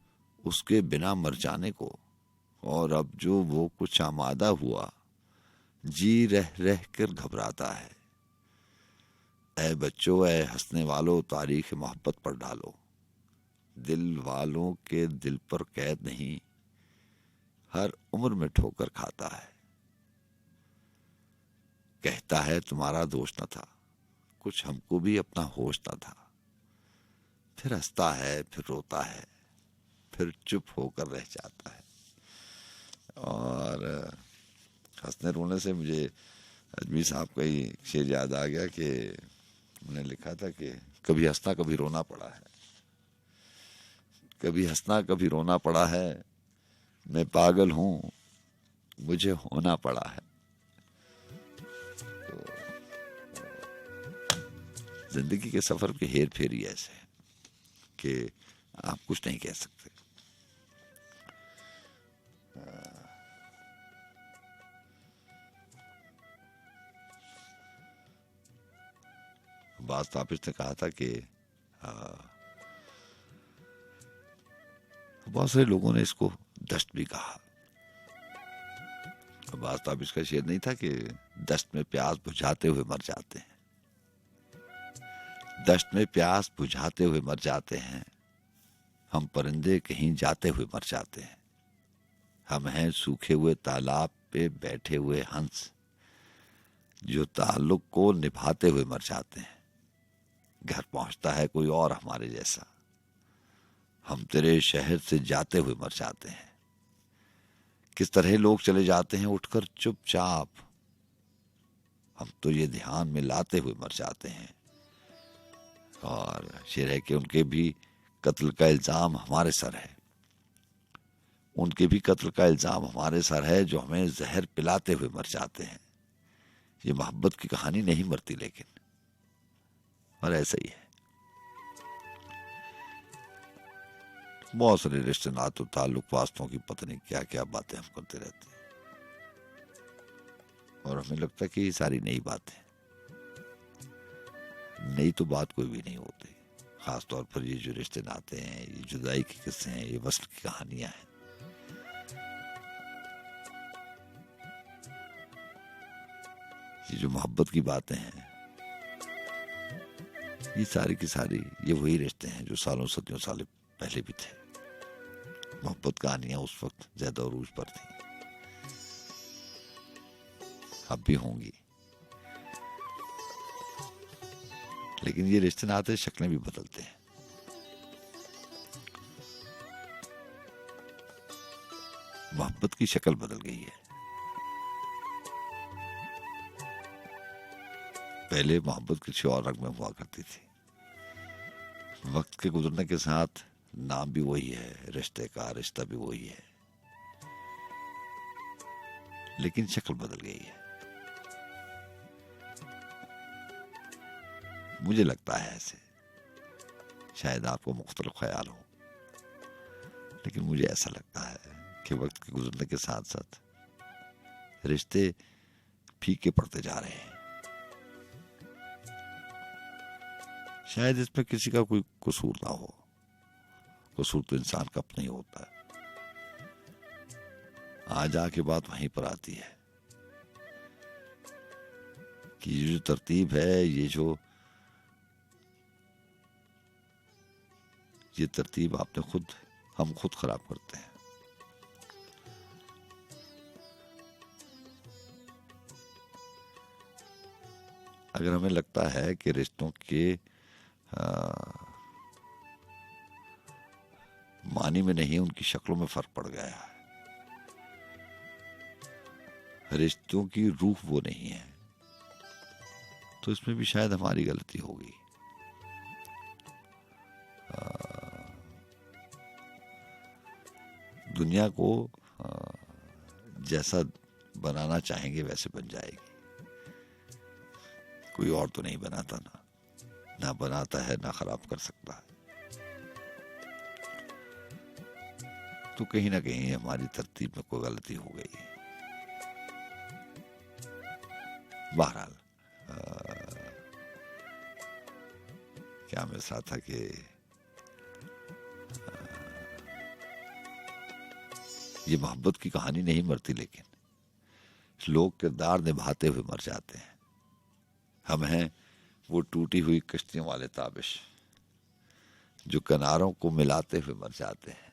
उसके बिना मर जाने को। और अब जो वो कुछ आमादा हुआ, जी रह रह कर घबराता है। ऐ बच्चों, ऐ हंसने वालों, तारीख मोहब्बत पर डालो। दिल वालों के दिल पर कैद नहीं, हर उम्र में ठोकर खाता है। कहता है तुम्हारा दोष न था, कुछ हमको भी अपना होश न था। फिर हंसता है, फिर रोता है, फिर चुप होकर रह जाता है। और हंसने रोने से मुझे अजमी साहब का ही शेर याद आ गया कि उन्होंने लिखा था कि कभी हंसना कभी रोना पड़ा है, कभी हंसना कभी रोना पड़ा है। मैं पागल हूं, मुझे होना पड़ा है। तो जिंदगी के सफर के हेर फेर ही ऐसे है कि आप कुछ नहीं कह सकते। बात तापिश ने कहा था कि बहुत सारे लोगों ने इसको दस्त भी कहा। बात तापिश का शेर नहीं था कि दस्त में प्यास बुझाते हुए मर जाते हैं। दस्त में प्यास बुझाते हुए मर जाते हैं हम, परिंदे कहीं जाते हुए मर जाते हैं। हम हैं सूखे हुए तालाब पे बैठे हुए हंस, जो ताल्लुक को निभाते हुए मर जाते हैं। घर पहुंचता है कोई और हमारे जैसा, हम तेरे शहर से जाते हुए मर जाते हैं। किस तरह लोग चले जाते हैं उठकर चुपचाप, हम तो ये ध्यान में लाते हुए मर जाते हैं। और शेर है कि उनके भी कत्ल का इल्जाम हमारे सर है। उनके भी कत्ल का इल्जाम हमारे सर है जो हमें जहर पिलाते हुए मर जाते हैं। ये मोहब्बत की कहानी नहीं मरती लेकिन, और ऐसा ही है। बहुत सारे रिश्ते नातों ताल्लुक वास्तों की पता नहीं क्या क्या बातें हम करते रहते हैं, और हमें लगता है कि ये सारी नई बातें, नई तो बात कोई भी नहीं होती। खास तौर पर ये जो रिश्ते नाते हैं, ये जुदाई के किस्से हैं, ये वस्ल की कहानियां हैं, ये जो मोहब्बत की बातें हैं, ये सारी की सारी ये वही रिश्ते हैं जो सालों सदियों साल पहले भी थे। मोहब्बत कहानियां उस वक्त ज्यादा उरूज पर थी, अब भी होंगी, लेकिन ये रिश्ते नाते शक्लें भी बदलते हैं। मोहब्बत की शक्ल बदल गई है। पहले मोहब्बत किसी और रंग में हुआ करती थी। वक्त के गुजरने के साथ नाम भी वही है, रिश्ते का रिश्ता भी वही है, लेकिन शक्ल बदल गई है। मुझे लगता है ऐसे, शायद आपको मुख्तलिफ ख्याल हो, लेकिन मुझे ऐसा लगता है कि वक्त के गुजरने के साथ साथ रिश्ते फीके पड़ते जा रहे हैं। शायद इसमें किसी का कोई कसूर ना हो, कसूर तो इंसान का अपना ही होता है। आज आके बात वहीं पर आती है कि ये जो तरतीब है, ये तरतीब हम खुद खराब करते हैं। अगर हमें लगता है कि रिश्तों के मानी में नहीं, उनकी शक्लों में फर्क पड़ गया है, रिश्तों की रूह वो नहीं है, तो इसमें भी शायद हमारी गलती होगी। दुनिया को जैसा बनाना चाहेंगे वैसे बन जाएगी। कोई और तो नहीं बनाता, ना बनाता है, ना खराब कर सकता है। तो कहीं ना कहीं हमारी तरतीब में कोई गलती हो गई है। बहरहाल क्या मैं रहा था कि ये मोहब्बत की कहानी नहीं मरती, लेकिन लोग किरदार निभाते हुए मर जाते हैं। हम हैं वो टूटी हुई कश्तियों वाले ताबिश जो किनारों को मिलाते हुए मर जाते हैं।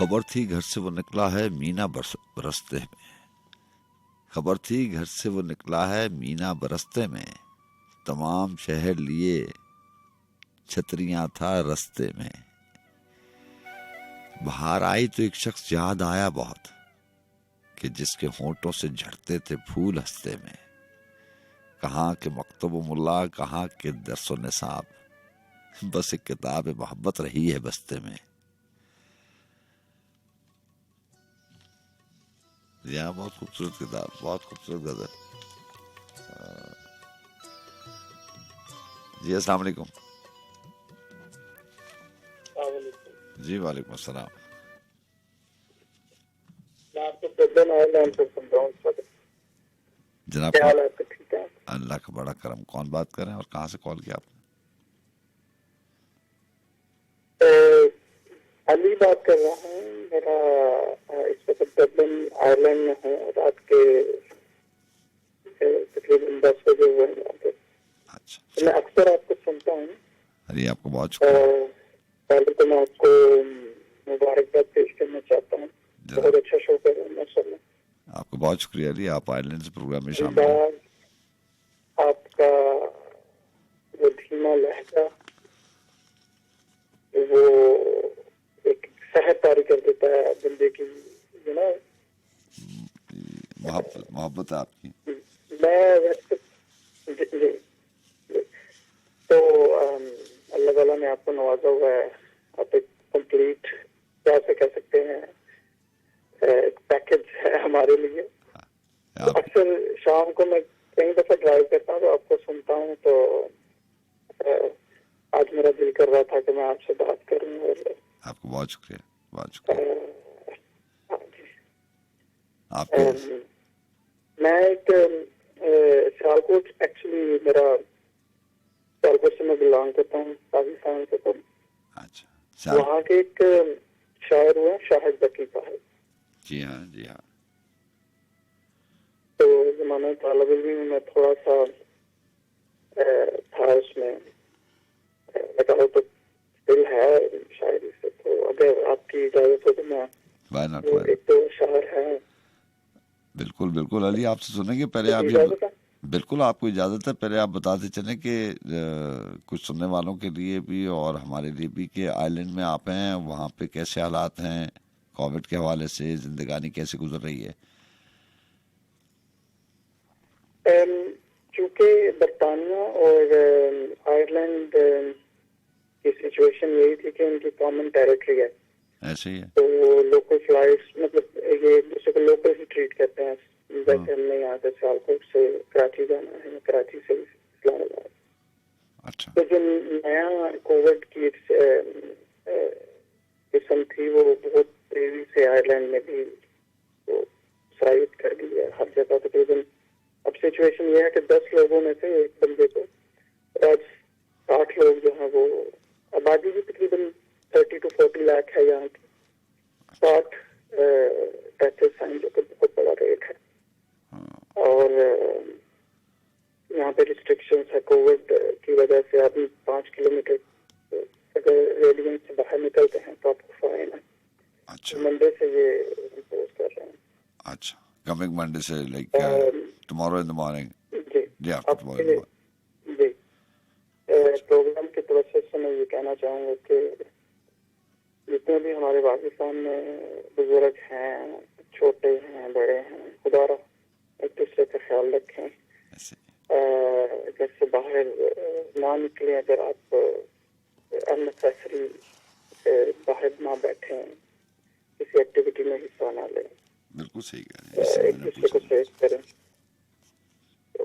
खबर थी घर से वो निकला है मीना बरसते में, खबर थी घर से वो निकला है मीना बरसते में, तमाम शहर लिए छतरियां था रस्ते में। बाहर आई तो एक शख्स याद आया बहुत, कि जिसके होंठों से झड़ते थे फूल हंसते में। कहाँ के मकतब मुल्ला, कहाँ के दरसो निसाब, बस एक किताब मोहब्बत रही है बस्ते में। यहाँ बहुत खूबसूरत किताब, बहुत खूबसूरत गजल। जी अस्सलाम वालेकुम। जी वालेकुम अस्सलाम। मैं आपको प्रदन आयरलैंड से सुन रहा हूँ इस वक्त। जनाब क्या हाल है आपका? ठीक है, अल्लाह का बड़ा करम। कौन बात कर रहे हैं और कहाँ से कॉल किया आपने? अली बात कर रहा हूँ। मेरा इस वक्त डबलिन आयरलैंड में हूँ। रात के तकरीबन 10 बजे हुए हैं यहाँ पे। अच्छा, मैं अक्सर आपको सुनता हूँ। अरे आपको बहुत शुक्रिया। पहले तो मैं आपको मुबारकबाद पेश करना चाहता हूँ। बहुत अच्छा शो कर रहे हैं माशाल्लाह। आपको बहुत शुक्रिया अली, आप आयरलैंड से प्रोग्राम में शामिल हैं। आपका वो धीमा लहजा वो एक सहर तारी कर देता है बंदे की, यू नो। मोहब्बत है आपकी। मैं वैसे जी, तो अल्लाह ताला ने आपको नवाजा हुआ है। आप एक कंप्लीट क्या से कह सकते हैं एक पैकेज है हमारे लिए। तो अक्सर शाम को मैं कई दफा ड्राइव करता हूँ तो आपको सुनता हूँ, तो आज मेरा दिल कर रहा था कि मैं आपसे बात करूँ। और आपको बहुत शुक्रिया, बहुत शुक्रिया। मैं एक सियालकोट, एक्चुअली मेरा सियालकोट से मैं बिलोंग करता हूँ पाकिस्तान से। तो अच्छा, वहाँ के एक शायर हुए शाहिद बकी साहब। जी हाँ, जी हाँ। तो जमाना तालब इल्म में थोड़ा सा था उसमें बताओ तो दिल है शायरी से। तो अगर आपकी इजाजत हो तो मैं वो एक तो शायर है। बिल्कुल बिल्कुल अली, आपसे सुनेंगे। पहले आप ये बिल्कुल आपको इजाजत है, पहले आप बताते चलें कि कुछ सुनने वालों के लिए भी और हमारे लिए भी कि आइलैंड में आप हैं, वहाँ पे कैसे हालात हैं, कोविड के हवाले से जिंदगानी कैसे गुजर रही है? चूँकि बरतानिया और आयरलैंड की सिचुएशन यही थी कि उनकी कॉमन टेरिटरी है, ऐसे ही है। तो लोकल फ्लाइट्स मतलब ये एक दूसरे को लोकल ही ट्रीट करते हैं। जैसे हमने यहाँ से सियालकोट से कराची जाना है, कराची से इस्लामाबाद। अच्छा। तो जो नया कोविड की किस्म थी वो बहुत तेजी से आयरलैंड में भी तो सरायत कर दी है हर जगह तकरीबन। अब सिचुएशन ये है कि 10 लोगों में से एक बंदे को आज 60 लोग जो हैं वो, आबादी भी तकरीबन 30 to 40 लाख है यहाँ की। 60 डेथ्स हैं, जो कि बहुत बड़ा रेट है। और यहाँ पे रिस्ट्रिक्शंस है कोविड की वजह से। अभी 5 किलोमीटर अगर रेडियंस से बाहर निकलते हैं तो आपको फाइन है। अच्छा। मंडे से ये इम्पोज कर रहे हैं। अच्छा, कमिंग मंडे से, like tomorrow in the morning. जी जी, after tomorrow in the morning. जी, प्रोग्राम की तरफ से मैं ये कहना चाहूँगा कि जितने भी हमारे पाकिस्तान में बुजुर्ग हैं, छोटे हैं, बड़े हैं, खुदारा एक दूसरे का ख्याल रखें। घर से बाहर ना निकले। अगर आप अननेसेसरी बाहर ना बैठें, किसी एक्टिविटी में हिस्सा ना लें। बिल्कुल सही कह रहे हैं। एक दूसरे को सेव करें। तो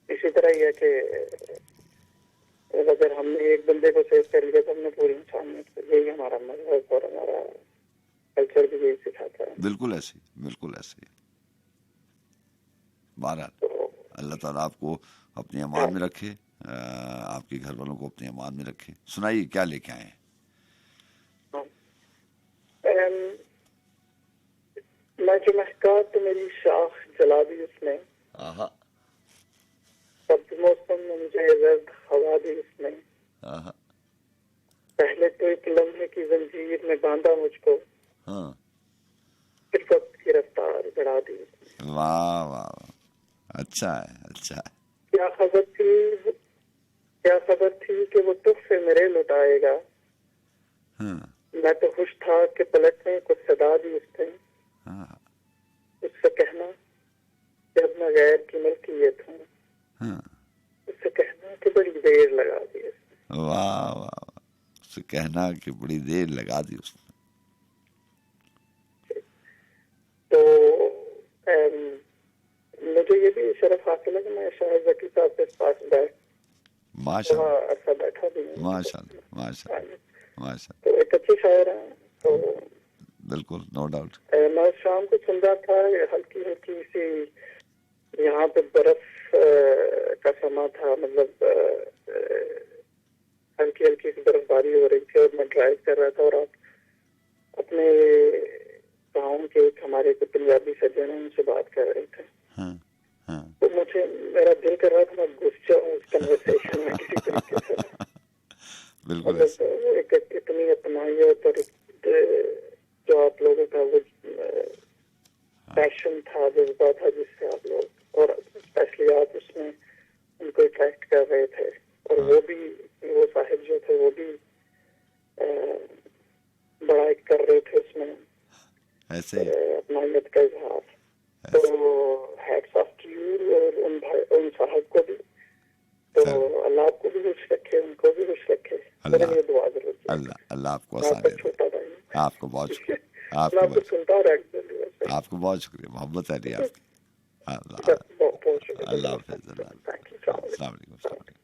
इसी तरह यह कि अगर हमने एक बंदे को सेव कर लिया तो हमने पूरी इंसानियत। यही हमारा मजहब और हमारा कल्चर भी यही सिखाता है। बिल्कुल ऐसे, बिल्कुल ऐसे। बहरहाल अल्लाह ताला आपको अपनी अमान में रखे, आपके घर वालों को अपनी अमान में रखे। सुनाइए, क्या लेके आए हैं? मैं जो महका तो मेरी शाख जला दी उसने। सर्द मौसम में मुझे जर्द हवा दी उसने। पहले तो एक लम्हे लोहे की जंजीर में बांधा मुझको, हाँ, फिर वक्त की रफ्तार बढ़ा दी। वाह वाह वाह, अच्छा है, अच्छा है। क्या खबर थी कि वो तुझसे मेरे लुटाएगा। हाँ, मैं तो खुश था कि पलटने को सदा दी उसने। हाँ, उससे कहना कि अब मैं गैर की मलकियत हूँ। हाँ, उससे कहना कि बड़ी देर लगा दी उसने। वाह वाह वाह, उससे कहना कि बड़ी देर लगा दी उसने। तो मुझे ये भी शरफ हासिल है कि मैं शाहिद जकी साहब के पास माशाल्लाह, थोड़ा अरसा बैठा भी हूँ। माशाल्लाह, माशाल्लाह, माशाल्लाह, तो एक अच्छी शायर है। तो बिल्कुल, नो डाउट। मैं शाम को सुन रहा था, हल्की हल्की सी यहाँ पे बर्फ का समा था, मतलब हल्की हल्की सी बर्फबारी हो रही थी और मैं ड्राइव कर रहा था और आप अपने गाँव के एक हमारे को पंजाबी सज्जन हैं, उनसे बात कर रहे थे। हाँ, हाँ, तो मुझे मेरा दिल कर रहा था मैं घुस जाऊँ उस कन्वर्सेशन में किसी तरीके से। बिल्कुल मतलब ऐसे। वो एक इतनी अपनाइयत और जो आप लोगों का वो पैशन था, जज्बा था, जिससे आप लोग और स्पेशली आप उसमें उनको अट्रैक्ट कर रहे थे। और वो भी, वो साहिब जो थे वो भी बड़ा एक कर रहे थे उसमें ऐसे ही। अपनाइयत का इजहार। तो हैट्स ऑफ टू यू और उन साहब को भी। तो अल्लाह आपको भी खुश रखे, उनको भी खुश रखे। मेरे लिए दुआ जरूर कीजिएगा। अल्लाह आपको मैं आसान आपका दे। छोटा भाई हूँ। आपको बहुत शुक्रिया, मैं आपको आपको सुनता हूँ रेगुलरली वैसे। आपको बहुत शुक्रिया, मोहब्बत है आपकी। बहुत शुक्रिया। अल्लाह हाफिज़, अल्लाह हाफिज़। Thank you. अस्सलाम वालेकुम। अस्सलाम वालेकुम, अस्सलाम वालेकुम।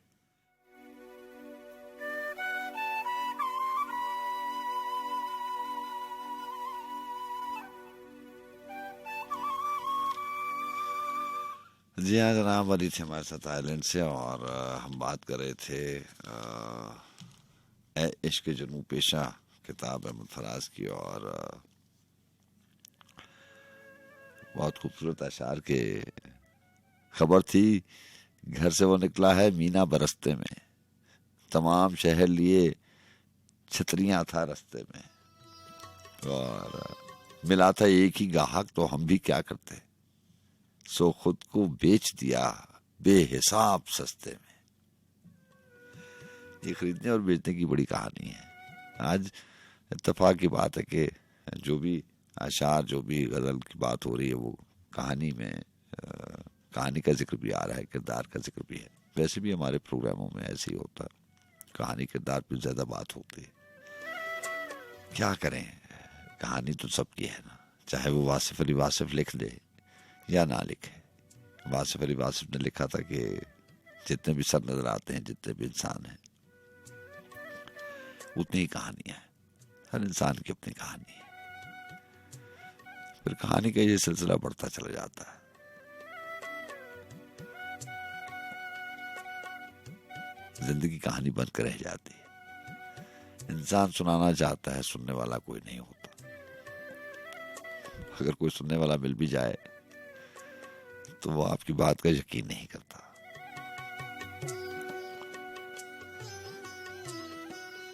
जी हाँ, जनाब अली थे हमारे साथ आयरलैंड से और हम बात कर रहे थे ए इश्क जुनू पेशा किताब अहमद फराज की और बहुत खूबसूरत अशार के खबर थी। घर से वो निकला है मीना बरसते में, तमाम शहर लिए छतरियां था रस्ते में, और मिला था एक ही गाहक तो हम भी क्या करते, सो खुद को बेच दिया बेहिसाब सस्ते में। ये खरीदने और बेचने की बड़ी कहानी है। आज इत्तेफाक की बात है कि जो भी अशार, जो भी गजल की बात हो रही है, वो कहानी में कहानी का जिक्र भी आ रहा है, किरदार का जिक्र भी है। वैसे भी हमारे प्रोग्रामों में ऐसे ही होता है, कहानी किरदार पे ज्यादा बात होती है। क्या करें, कहानी तो सबकी है ना, चाहे वो वासिफ अली वासिफ लिख दे या ना लिखे। वासिफ अली वासिफ ने लिखा था कि जितने भी सर नजर आते हैं, जितने भी इंसान हैं, उतनी ही कहानियां हैं। हर इंसान की अपनी कहानी है। फिर कहानी का ये सिलसिला बढ़ता चला जाता है। जिंदगी कहानी बनकर रह जाती है। इंसान सुनाना चाहता है, सुनने वाला कोई नहीं होता। अगर कोई सुनने वाला मिल भी जाए तो वो आपकी बात का यकीन नहीं करता।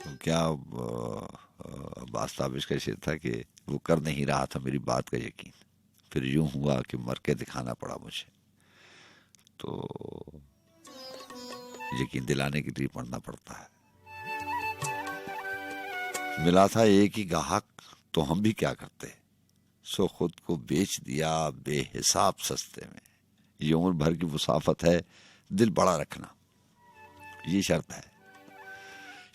तो क्या बास्ताबिश का शेर था कि वो कर नहीं रहा था मेरी बात का यकीन, फिर यूं हुआ कि मर के दिखाना पड़ा मुझे। तो यकीन दिलाने के लिए पढ़ना पड़ता है। मिला था एक ही गाहक तो हम भी क्या करते, सो खुद को बेच दिया बेहिसाब सस्ते में। ये उम्र भर की मुसाफत है, दिल बड़ा रखना, ये शर्त है।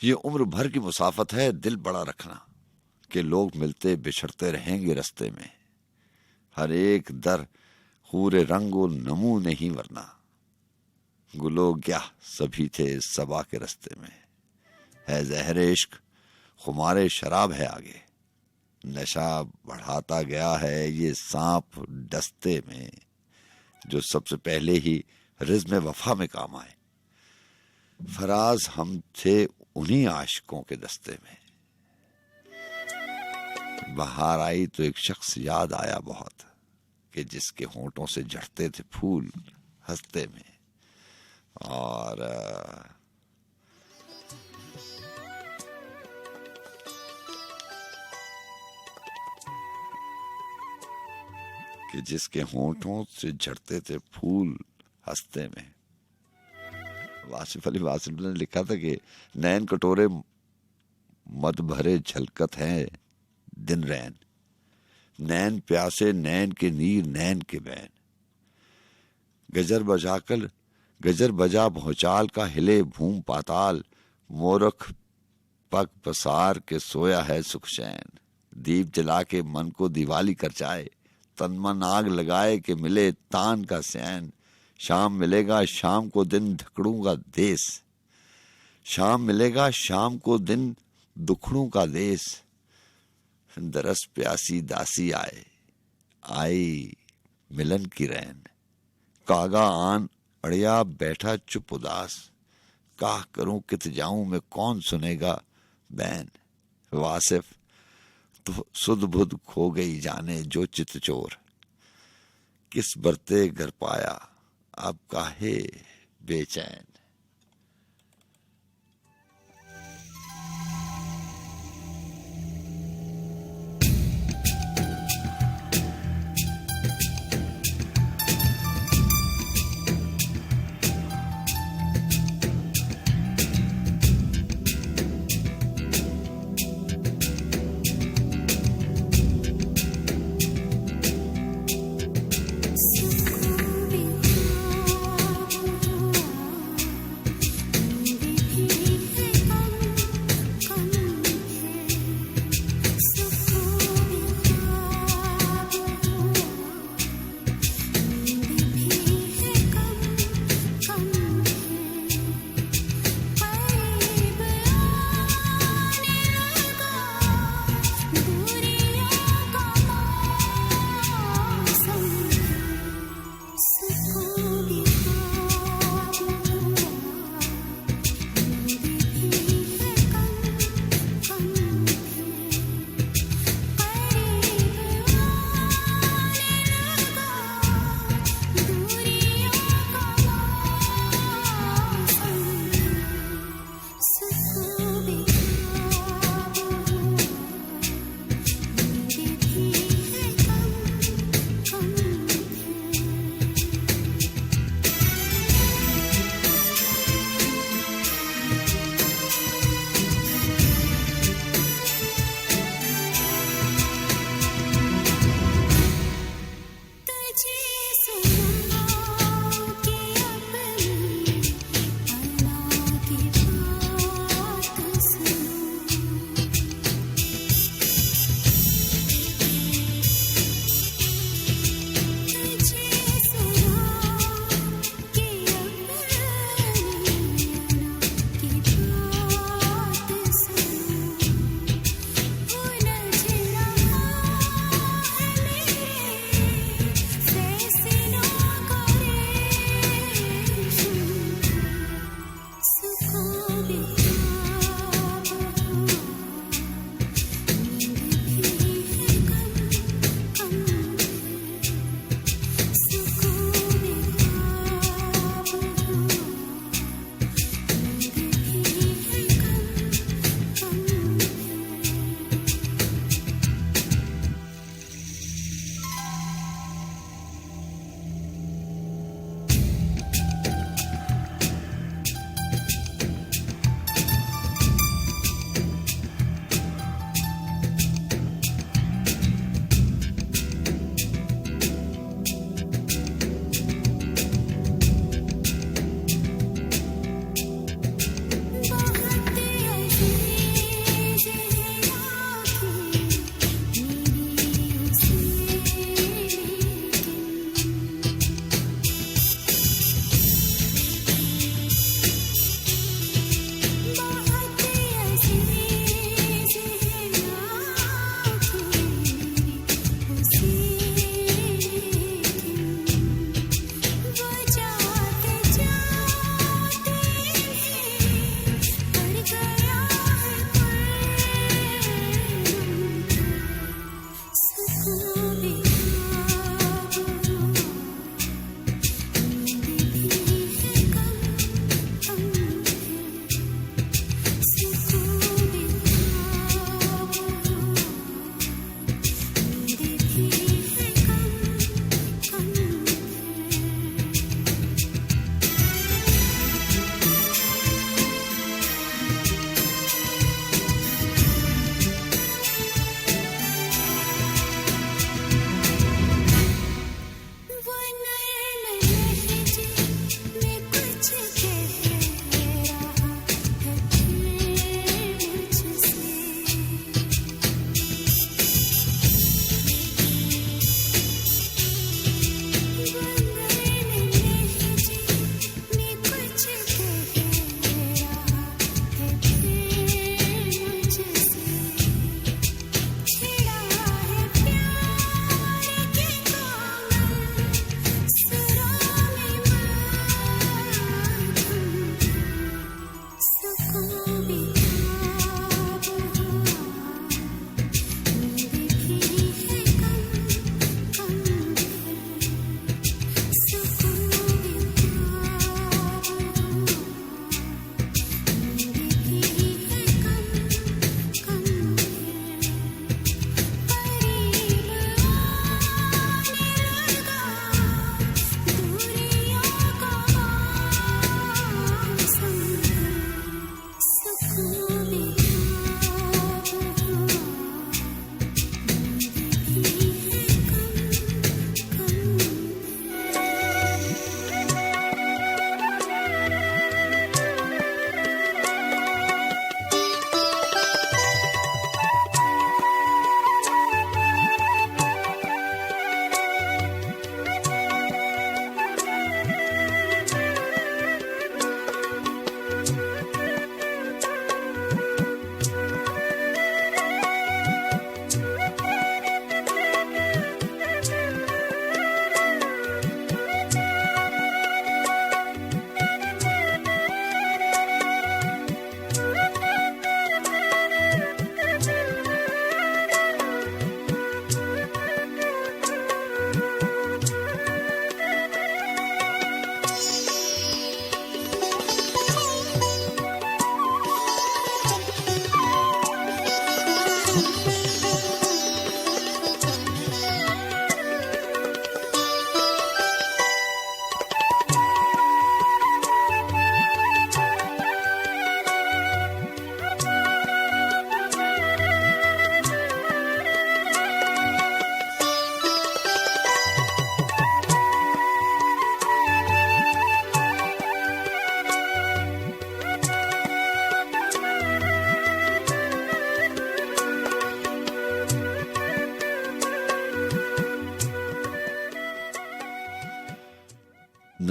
ये उम्र भर की मुसाफत है, दिल बड़ा रखना, कि लोग मिलते बिछड़ते रहेंगे रस्ते में। हर एक दर खूरे रंगो नमू नहीं वरना, गुलो क्या सभी थे सबा के रस्ते में। है जहर इश्क खुमारे शराब है आगे, नशा बढ़ाता गया है ये सांप दस्ते में, जो सबसे पहले ही रिज़्म वफा में काम आए। फराज हम थे उन्हीं आशिकों के दस्ते में। बाहर आई तो एक शख्स याद आया बहुत, कि जिसके होंठों से झड़ते थे फूल हंसते में। और कि जिसके होंठों से झड़ते थे फूल हंसते में। वासिफ अली वासिफ ने लिखा था कि नैन कटोरे मद भरे झलकत हैं दिन रैन, नैन प्यासे नैन के नीर नैन के बैन। गजर बजा भौचाल का हिले भूम पाताल, मोरख पग पसार के सोया है सुख चैन। दीप जला के मन को दिवाली कर जाए, तन मन आग लगाए कि मिले तान का सैन। शाम मिलेगा शाम को दिन धकड़ूंगा देश, शाम मिलेगा शाम को दिन दुखड़ों का देश। दरस प्यासी दासी आई मिलन की रैन। कागा आन अड़िया बैठा चुप उदास, काह करूं कित जाऊं मैं कौन सुनेगा बैन। वासिफ तो सुध बुध खो गई जाने जो चित चोर, किस बरते घर पाया अब काहे बेचैन।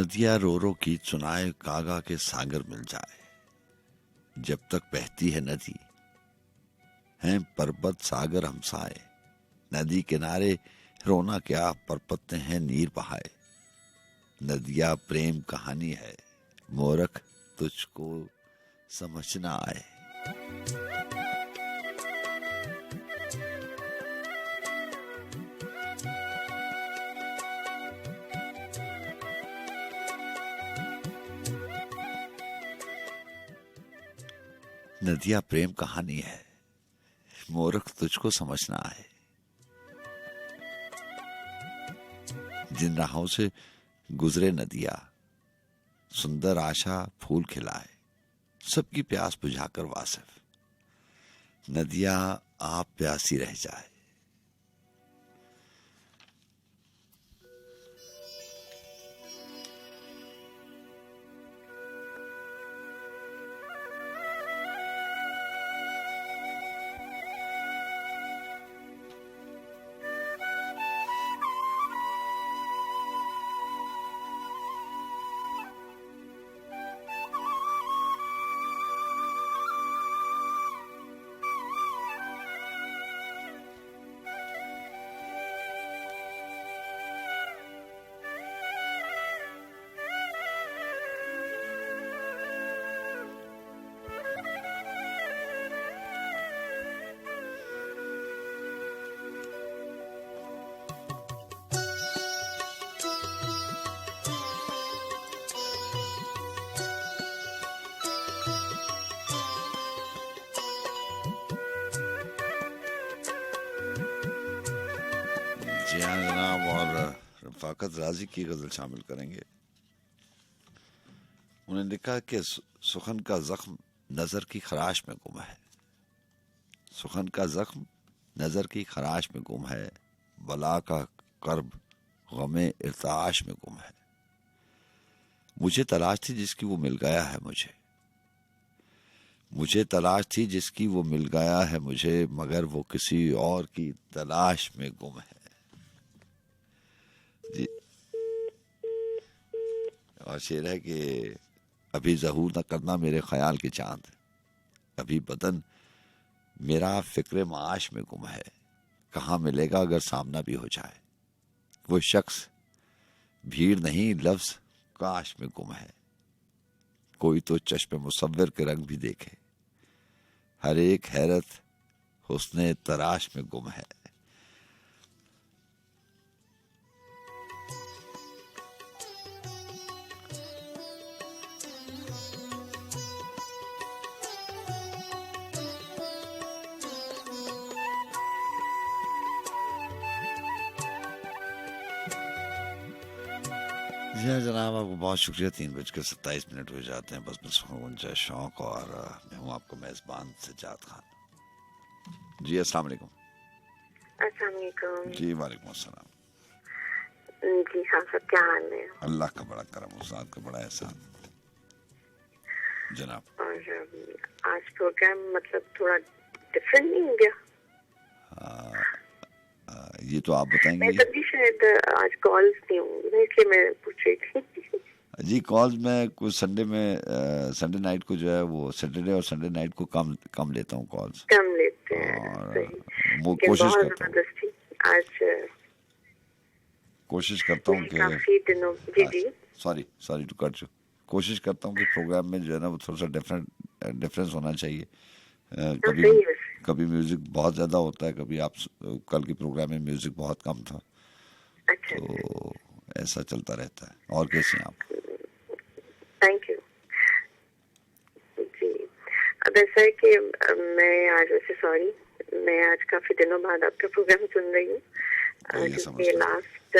नदियां रो रो गीत सुनाए, कागा के सागर मिल जाए। जब तक बहती है नदी हैं पर्वत सागर हमसाए। नदी किनारे रोना क्या, परपत्ते हैं नीर बहाए। नदियां प्रेम कहानी है, मूर्ख तुझको समझ ना आए। नदियां प्रेम कहानी है, मूर्ख तुझको समझ ना आए। जिन राहों से गुजरे नदियां, सुंदर आशा फूल खिलाए। सबकी प्यास बुझाकर वासिफ, नदियां आप प्यासी रह जाए। जी हाँ जनाब, और रफाकत राजी की गजल शामिल करेंगे। उन्हें लिखा कि सुखन का जख्म नजर की खराश में गुम है। सुखन का जख्म नजर की खराश में गुम है। बला का कर्ब गमे इर्ताश में गुम है। मुझे तलाश थी जिसकी वो मिल गया है मुझे। मुझे तलाश थी जिसकी वो मिल गया है मुझे, मगर वो किसी और की तलाश में गुम है। जी, और शेर है कि अभी ज़हूर न करना मेरे ख्याल के चांद, अभी बदन मेरा फिक्र माश में गुम है। कहाँ मिलेगा अगर सामना भी हो जाए, वो शख्स भीड़ नहीं लफ्ज काश में गुम है। कोई तो चश्मे मुसव्विर के रंग भी देखे, हर एक हैरत हुस्ने तराश में गुम है। जी हाँ जनाब, आपको बहुत शुक्रिया। 3:27 हो जाते हैं। बस मैं शौक और मैं हूँ आपको मेजबान सज्जाद खान। जी अस्सलाम वालेकुम। अस्सलाम वालेकुम। जी वालेकुम अस्सलाम। जी हाँ, सब क्या हाल है? अल्लाह का बड़ा करम, उस्ताद का बड़ा एहसान जनाब। और आज प्रोग्राम मतलब थोड़ा डिफरेंट नहीं हो गया? ये तो आप बताएंगे। मैं तभी शायद आज कॉल्स नहीं होंगी ना, इसलिए मैं पूछ रही थी। जी कॉल्स में कुछ संडे में संडे नाइट को जो है वो सैटरडे और संडे नाइट को कम लेता हूँ कॉल्स। कम लेते हैं और वो कोशिश करता हूँ। आज कोशिश करता हूँ कि काफी दिनों जी सॉरी टू कट यू। कोशिश करता हूँ कि प्रोग्राम में जो है ना वो थोड़ा सा डिफरेंस होना चाहिए। कभी म्यूजिक बहुत ज्यादा होता है, कभी आप कल के प्रोग्राम में म्यूजिक बहुत कम था। अच्छा, तो ऐसा चलता रहता है। और कैसे हैं आप? थैंक यू जी। अब ऐसा है कि मैं आज वैसे सॉरी, मैं आज काफी दिनों बाद आपका प्रोग्राम सुन रही हूँ, क्योंकि लास्ट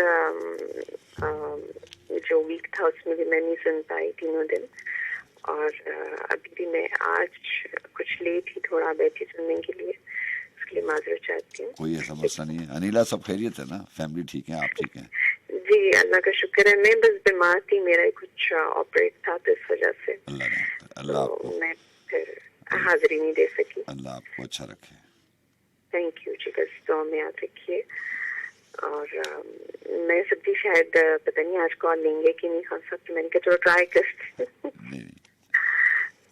जो वीक था उसमें भी मैं नहीं सुन पाई तीनों दिन। और अभी भी मैं आज कुछ लेट ही थोड़ा बैठी सुनने के लिए, उसके लिए माजरत चाहती हूँ। कोई ऐसा मसला नहीं है। अनिला सब खैरियत है ना? फैमिली ठीक है? आप ठीक हैं? जी अल्लाह का शुक्र है। मैं बस बीमार थी, मेरा कुछ ऑपरेट था तो इस वजह से अल्लाह आपको मैं फिर हाजिरी नहीं दे सकी। अल्लाह आपको अच्छा रखे। थैंक यू जी, बस दुआ में याद रखिए। और मैं सब्जी शायद पता नहीं आज कॉल लेंगे कि नहीं खा सकती, मैंने कहा चलो ट्राई करते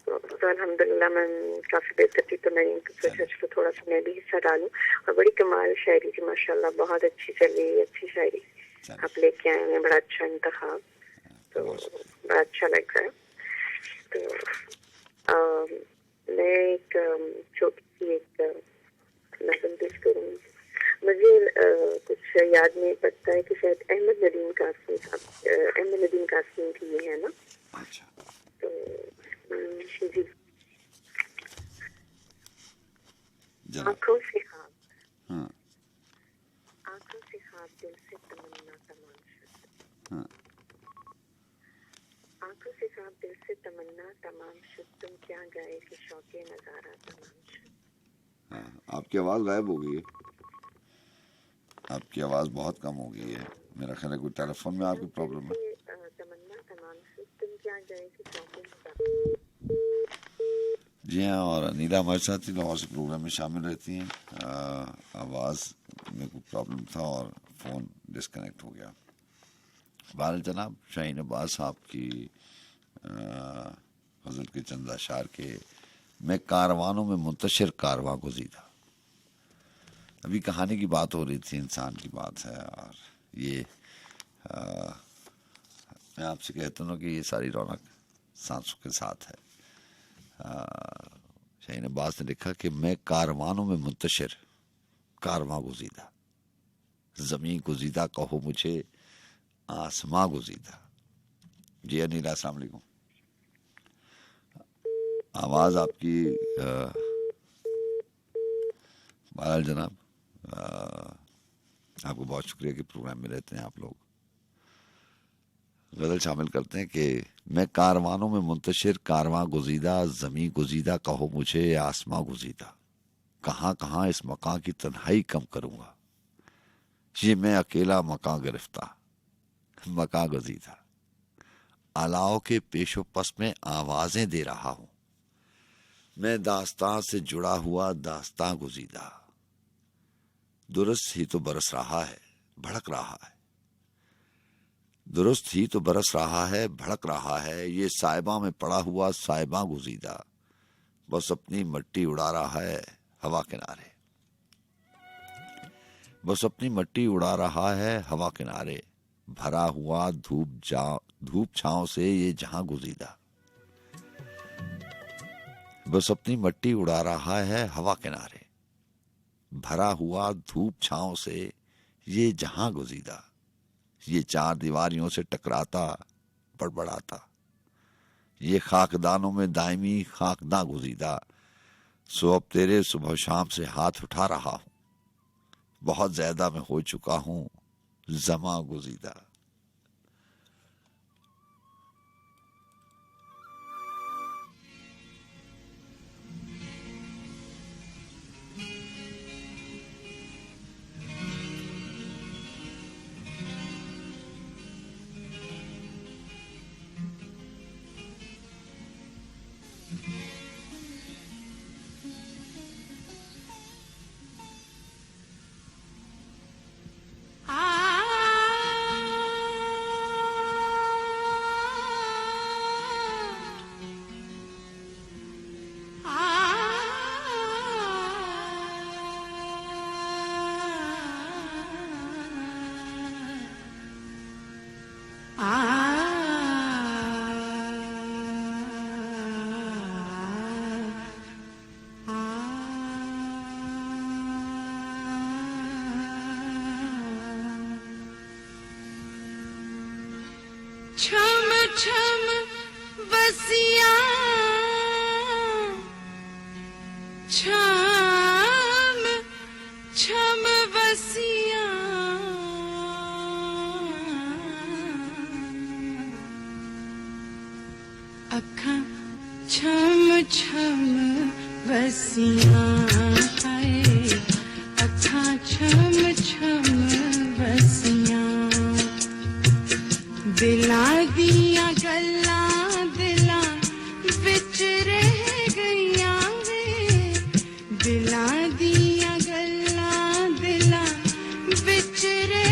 तो अल्हम्दुलिल्लाह मैं काफ़ी बेहतर थी, तो मैंने सोचा चलो थोड़ा सा मैं भी हिस्सा डालूं। और बड़ी कमाल शायरी थी माशाल्लाह, बहुत अच्छी चल रही है, अच्छी शायरी आप लेके आए हैं, बड़ा अच्छा इंतखाब, तो बड़ा अच्छा लग रहा है। तो मैं एक छोटी सी एक नज़म पेश करूँगी। मुझे कुछ याद नहीं पड़ता है कि शायद अहमद नदीम कासमी की ये है ना। तो जी, आँखों से ख्वाब, आँखों से ख्वाब, दिल से तमन्ना तमाम शुद्ध, आँखों से ख्वाब, दिल से तमन्ना तमाम शुद्ध, तुम क्या गाए कि शौके नजारा तमाम शुद्ध। आपकी आवाज़ गायब हो गई है, आपकी आवाज़ बहुत कम हो गई है, मेरा ख्याल है कोई टेलीफोन में आपकी प्रॉब्लम है। तमन्ना तमाम शुद्ध, तुम क्या गाए कि शौके नजारा। जी हाँ, और अनीला हमारे साथ ही लाहौर से प्रोग्राम में शामिल रहती हैं। आवाज़ में कोई प्रॉब्लम था और फ़ोन डिस्कनेक्ट हो गया। बहरहाल जनाब, शाहीन अब्बास साहब की हज़रत के चंद अशार के मैं कारवानों में मुंतशिर कारवां गुज़ीदा। अभी कहानी की बात हो रही थी, इंसान की बात है, और ये मैं आपसे कहता हूँ कि ये सारी रौनक सांसों के साथ है। शाहीन अब्बास ने लिखा कि मैं कारवानों में मुंतशिर कारवां गुज़ीदा, ज़मीं गुज़ीदा कहो मुझे आसमां गुज़ीदा। जी अनीला, अस्सलाम वालेकुम। आवाज़ आपकी बहरहाल जनाब, आपको बहुत शुक्रिया कि प्रोग्राम में रहते हैं आप लोग। गज़ल शामिल करते हैं कि मैं कारवानों में मुंतशिर कारवां गुज़ीदा, ज़मीं गुज़ीदा कहो मुझे आसमां गुज़ीदा, कहाँ कहाँ इस मकां की तन्हाई कम करूँगा, ये मैं अकेला मकां गिरफ्ता मकां गुज़ीदा, अलाव के पेशो पस में आवाज़ें दे रहा हूँ, मैं दास्तां से जुड़ा हुआ दास्तां गुज़ीदा, दुरुस्त ही तो बरस रहा है भड़क रहा है, दुरुस्त ही तो बरस रहा है भड़क रहा है, ये साइबा में पड़ा हुआ साइबा गुज़ीदा, बस अपनी मट्टी उड़ा रहा है हवा किनारे, बस अपनी मट्टी उड़ा रहा है हवा किनारे, भरा हुआ धूप छांव से ये जहां गुज़ीदा, बस अपनी मट्टी उड़ा रहा है हवा किनारे, भरा हुआ धूप छांव से ये जहां गुज़ीदा, ये चार दीवारियों से टकराता बड़बड़ाता, ये खाकदानों में दायमी खाकदा गुज़ीदा, सो अब तेरे सुबह शाम से हाथ उठा रहा हूँ, बहुत ज्यादा मैं हो चुका हूँ ज़मा गुज़ीदा। छम छम बसिया छम छम बसिया अखा छम छम बसिया हाय अखा छम छम बसिया दिला दिया गल्ला दिला विच रह गईया वे दिला दिया गल्ला दिला विच रह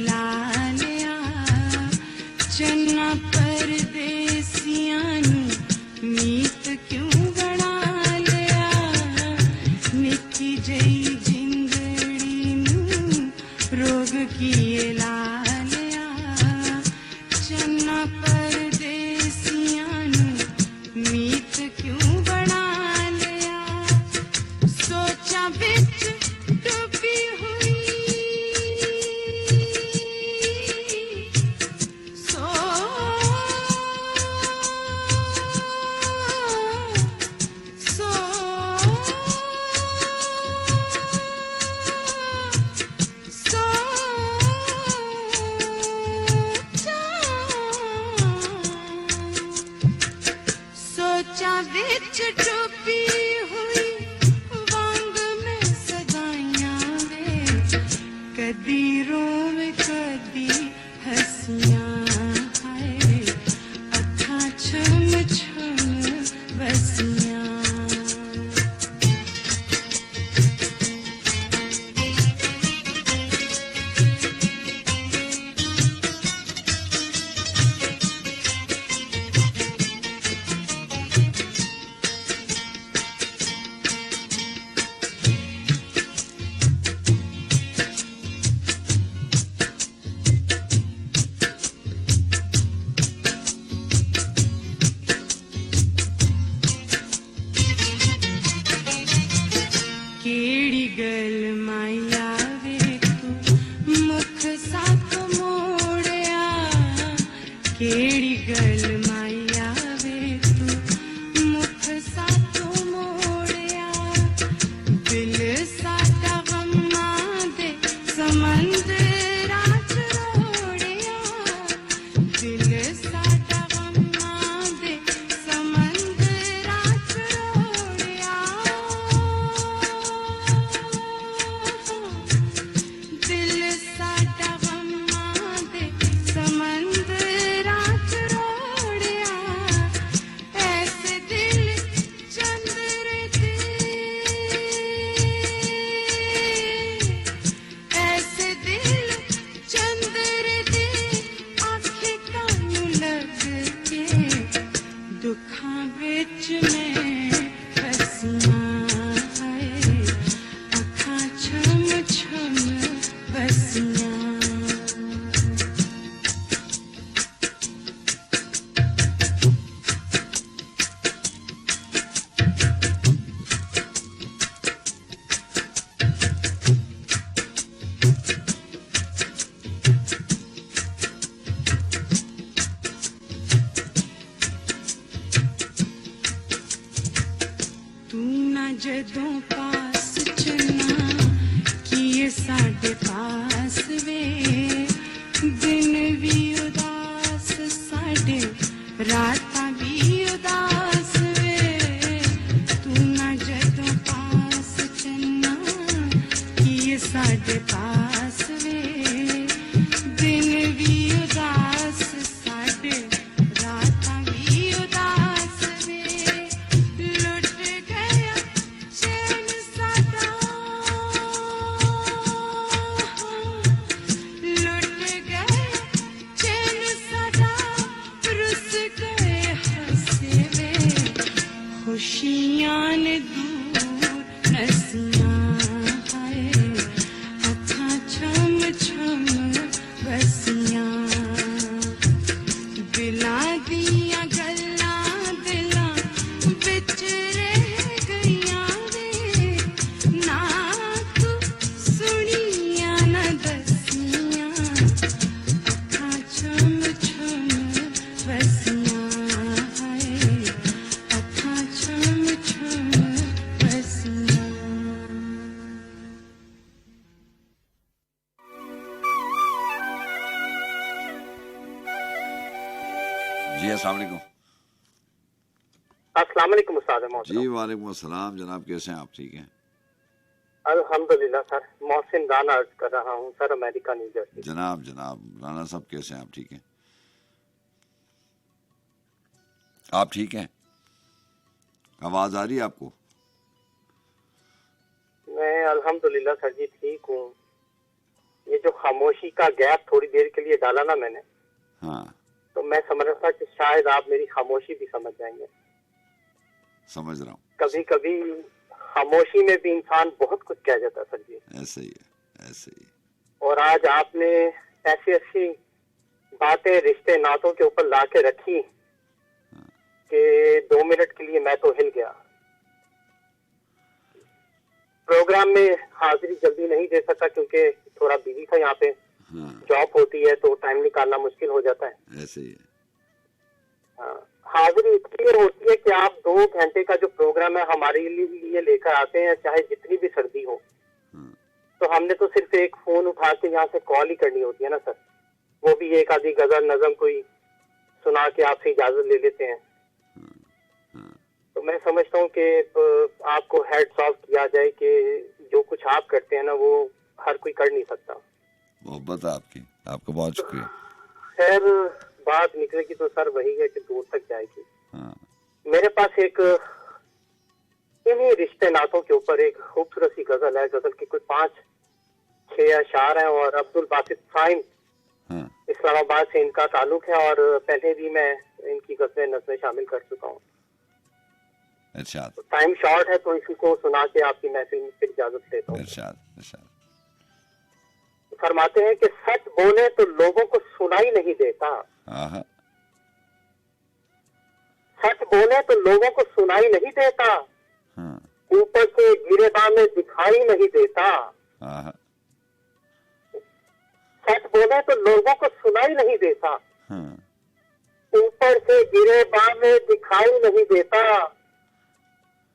लालिया चन्ना परदेसियां नू मीत क्यों बना लिया निक्की जई जिंदड़ी नू रोग की लालिया चन्ना परदेसियां नू मीत क्यों बना लिया सोचा बिच डूबी हुई सोचा बिच डूबी हुई वांग में सदाइयां वे कदी रोवे कदी हंसियां हाय अखा छम छम बसियां केड़ी गल माया वे तू मुख साथ मोड़या केड़ी गल माया वे तू मुख साथ मोड़या दिल साडा गम्मां दे समंदरा च रोड़या दिल साडा गम्मां दे समंदरा च रोड़या दिल साडा गम्मां दे समंदरा च रोड़या ऐसे दिल चंद्र दे ऐसे दिल चंद्र दे आखे कानू लग के दुखां विच मैं फसियां हाय अखां छम छम बसियां तू ना जदों पास चलना किए साडे पास वे दिन भी उदास साडे रातां भी उदास वे तू ना जदों पास चलना किए साडे पास वे दिन भी उदास साडे रातां भी उदास वे लुट गया चैन साडा लुट गया चैन साडा रुस गए हंसे वे खुशियां ने दूर नसियां हाय अखां छम छम बसियां दिलां दियां गल्लां दिलां विच रह गईयां वे ना तू सुनियां ना दसियां अखां छम छम बसियां हाय अखां छम छम बसियां जी अस्सलाम वालेकुम। अस्सलाम वालेकुम उस्ताद मोहसिन। जी वालेकुम अस्सलाम जनाब, कैसे हैं आप? ठीक हैं अल्हम्दुलिल्लाह सर। मोहसिन राना अर्ज कर रहा हूँ सर, अमेरिका न्यू जर्सी। जनाब राना साहब कैसे हैं आप? ठीक हैं आप? ठीक हैं? आवाज आ रही है आपको? मैं अल्हम्दुलिल्लाह सर जी ठीक हूँ। ये जो खामोशी का गैप थोड़ी देर के लिए डाला ना मैंने, हाँ तो मैं समझ रहा था कि शायद आप मेरी खामोशी भी समझ जाएंगे। समझ रहा हूँ। कभी कभी खामोशी में भी इंसान बहुत कुछ कह जाता है सर जी। ऐसे ही है, ऐसे ही। और आज आपने ऐसी ऐसी बातें रिश्ते नातों के ऊपर ला के रखी कि 2 मिनट के लिए मैं तो हिल गया। प्रोग्राम में हाजिरी जल्दी नहीं दे सका क्योंकि थोड़ा बिजी था यहाँ पे। जॉब होती है तो टाइम निकालना मुश्किल हो जाता है। ऐसे ही है। हाँ, हाजिरी इसलिए होती है कि आप 2 घंटे का जो प्रोग्राम है हमारे लिए लेकर आते हैं, चाहे जितनी भी सर्दी हो। तो हमने तो सिर्फ एक फोन उठा के यहाँ से कॉल ही करनी होती है ना सर, वो भी एक आधी गजल नज़म कोई सुना के आपसे इजाजत ले लेते हैं। तो मैं समझता हूँ कि आपको हेड्स ऑफ किया जाए कि जो कुछ आप करते हैं ना वो हर कोई कर नहीं सकता। मोहब्बत आपकी, आपका बहुत शुक्रिया। खैर बात निकलेगी तो सर वही है कि दूर तक जाएगी। हाँ। मेरे पास एक इन्हीं रिश्ते नातों के ऊपर एक खूबसूरत सी गजल है। गजल के कुछ 5-6 अशार हैं और अब्दुल बासित फाहिम इस्लामाबाद से इनका ताल्लुक है और पहले भी मैं इनकी गजलें नज़में शामिल कर चुका हूँ। अच्छा। तो टाइम शॉर्ट है तो इसी को सुना के आपकी महफिल में फिर इजाजत लेता हूँ। फरमाते हैं कि सच बोले तो लोगों को सुनाई नहीं देता, सच बोले तो लोगों को सुनाई नहीं देता, ऊपर से गिरे दामे दिखाई नहीं देता। सच बोले तो लोगों को सुनाई नहीं देता, ऊपर से गिरे दामे दिखाई नहीं देता।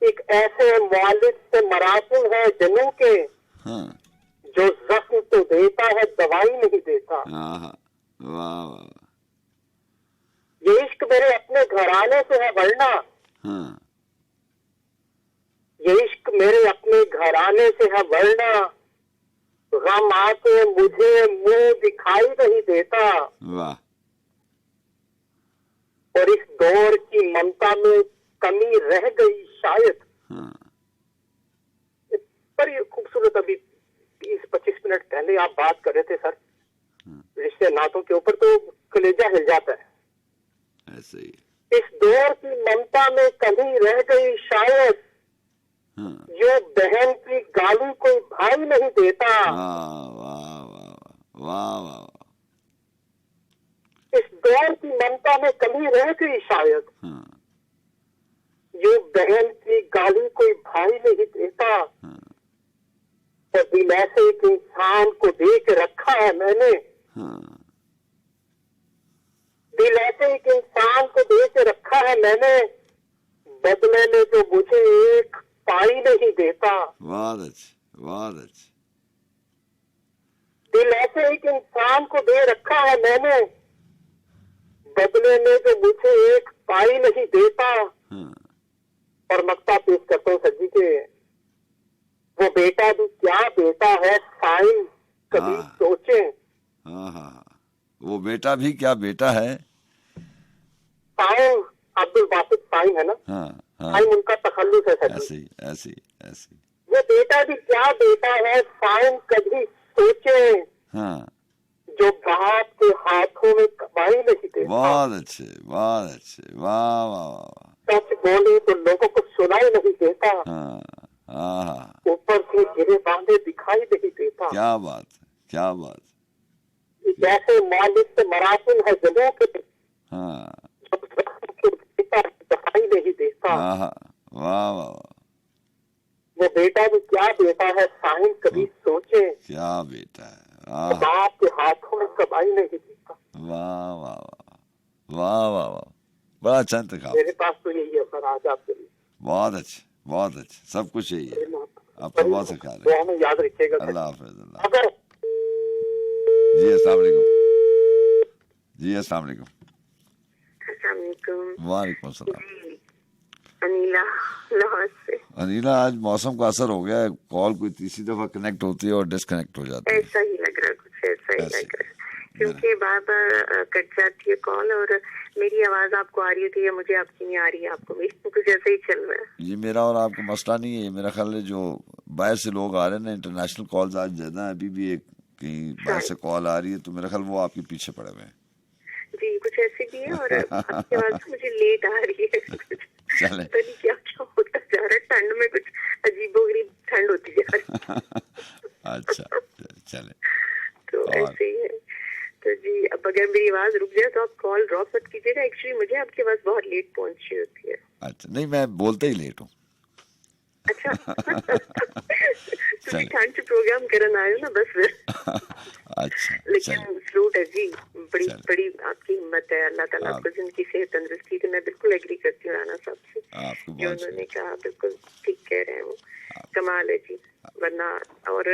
एक ऐसे मौलिद से मरासिम है जनू के, जो जख्म तो देता है दवाई नहीं देता। वाह। ये इश्क मेरे अपने घराने से है वरना, ये इश्क मेरे अपने घराने से है वरना, गम आके मुझे मुंह दिखाई नहीं देता। वाह। और इस दौर की ममता में कमी रह गई शायद। पर ये खूबसूरत अभी 20-25 मिनट पहले आप बात कर रहे थे सर रिश्ते नातों के ऊपर, तो कलेजा हिल जाता है। ऐसे ही। इस दौर की ममता में कमी रह गई शायद, जो बहन की गाली कोई भाई नहीं देता। वाह वाह वाह वाह वाह। इस दौर की ममता में कमी रह गई शायद, जो बहन की गाली कोई भाई नहीं देता। और दिल ऐसे एक इंसान को दे के रखा है मैंने, दिल ऐसे एक इंसान को दे के रखा है मैंने, बदले में जो मुझे एक पाई नहीं देता। बहुत अच्छा, बहुत अच्छा। दिल ऐसे एक इंसान को दे रखा है मैंने, बदले में जो मुझे एक पाई नहीं देता। और मक्ता पेश करता हूँ सर जी के वो बेटा भी क्या बेटा है फाइन, कभी सोचे। वो बेटा भी क्या बेटा है। फाइन अब्दुल बासित फाइन है ना। फाइन उनका तखल्लुस है सर। ऐसे ऐसे ऐसे। वो बेटा भी क्या बेटा है फाइन, कभी सोचे। जो बाप के हाथों में कमाई नहीं देता। बहुत अच्छे, बहुत अच्छे। वाह वाह वाह। सच बोले तो लोगों को सुनाई नहीं देता, ऊपर से गिरे बांधे दिखाई नहीं देता। क्या बात है, क्या बात। जैसे मालिक से मरासिम है जनों के, दिखाई नहीं देता। वाह वाह। वो बेटा भी क्या बेटा है साइन, कभी सोचे। क्या बेटा है। बाप के हाथों में कमाई नहीं देता। वाह वाह वाह वाह वाह वाह। बड़ा अच्छा इंतखाब। मेरे पास तो यही है सर आज आपके लिए। बहुत अच्छे, बहुत अच्छे। सब कुछ यही है। आपका बहुत सा ख्याल है। हमें याद रखिएगा। अल्लाह हाफ़िज़। अगर जी अस्सलाम वालेकुम। जी अस्सलाम वालेकुम। अस्सलाम वालेकुम। वालेकुम सलाम। अनीला लाहौर से। अनीला आज मौसम का असर हो गया है, कॉल कोई तीसरी दफा कनेक्ट होती है और डिस्कनेक्ट हो जाती है। ऐसा ही लग रहा है, कुछ ऐसा ही लग रहा है क्योंकि बार बार कट जाती है कॉल और मेरी आवाज आपको आ रही होती है, मुझे आपकी नहीं आ रही है, आपको भी कुछ ऐसा ही चल रहा है। ये मेरा और आपका मसला नहीं है, मेरा ख्याल है जो बाहर से लोग आ रहे हैं ना, इंटरनेशनल कॉल्स आज ज्यादा है। अभी भी एक कहीं बाहर से कॉल आ रही है तो मेरा ख्याल वो आपके पीछे पड़े हुए हैं। जी कुछ ऐसे भी है, और आपकी आवाज मुझे लेट आ रही है कुछ, चले पता नहीं क्या क्या होता जा रहा है, ठंड में कुछ अजीबोगरीब ठंड होती जा रही है। अच्छा चले तो ऐसे ही है। तो जी अब अगर मेरी आवाज रुक जाए तो आप कॉल ड्रॉप मत कीजिएगा, एक्चुअली मुझे आपकी आवाज बहुत लेट पहुंच रही होती है। अच्छा नहीं, मैं बोलते ही लेट हूँ। अच्छा ਤੁਸੀਂ ठंड से प्रोग्राम करन आए हो ना बस फिर। अच्छा लेकिन फ्रूट है जी, बड़ी बड़ी आपकी हिम्मत है, अल्लाह ताला आपको जिंदगी से तंदुरुस्ती दे। मैं बिल्कुल एग्री करती हूँ राणा साहब से, जो उन्होंने कहा बिल्कुल ठीक कह रहे हैं वो, कमाल है जी। वरना और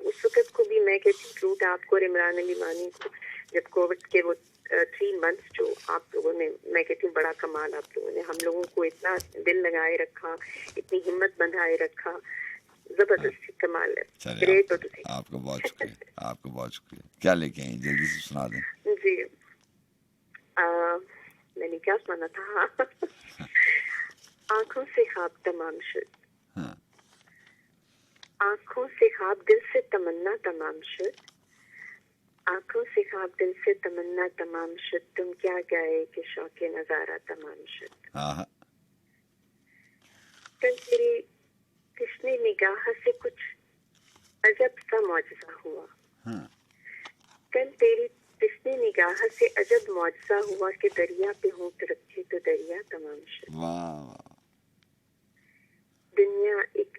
उस वक्त को भी मैं कहती हूँ फ्रूट आपको और इमरान अली मानी को, जब कोविड के वो 3 मंथ्स जो आप लोगों ने, मैं कहती हूँ बड़ा कमाल आप लोगों ने, हम लोगों को इतना दिल लगाए रखा, इतनी हिम्मत बंधाए रखा, जबरदस्ती कमाल है। ग्रेट हो तुम। आपका बहुत शुक्रिया, आपका बहुत शुक्रिया। क्या लेके आई जल्दी से सुना दें। जी मैंने क्या सुना था? आंखों से ख्वाब तमाम शुद, आंखों से ख्वाब दिल से तमन्ना तमाम शुद, आंखों से ख्वाब दिल से तमन्ना तमाम शुद, तुम क्या गए कि शौके नजारा तमाम शुद। कल तेरी कृष्ण निगाह से कुछ अजब सा मौजज़ा हुआ, कल तेरी कृष्ण निगाह से अजब मौजज़ा हुआ कि दरिया पे होंठ रखे तो दरिया तमाम शुद। दुनिया एक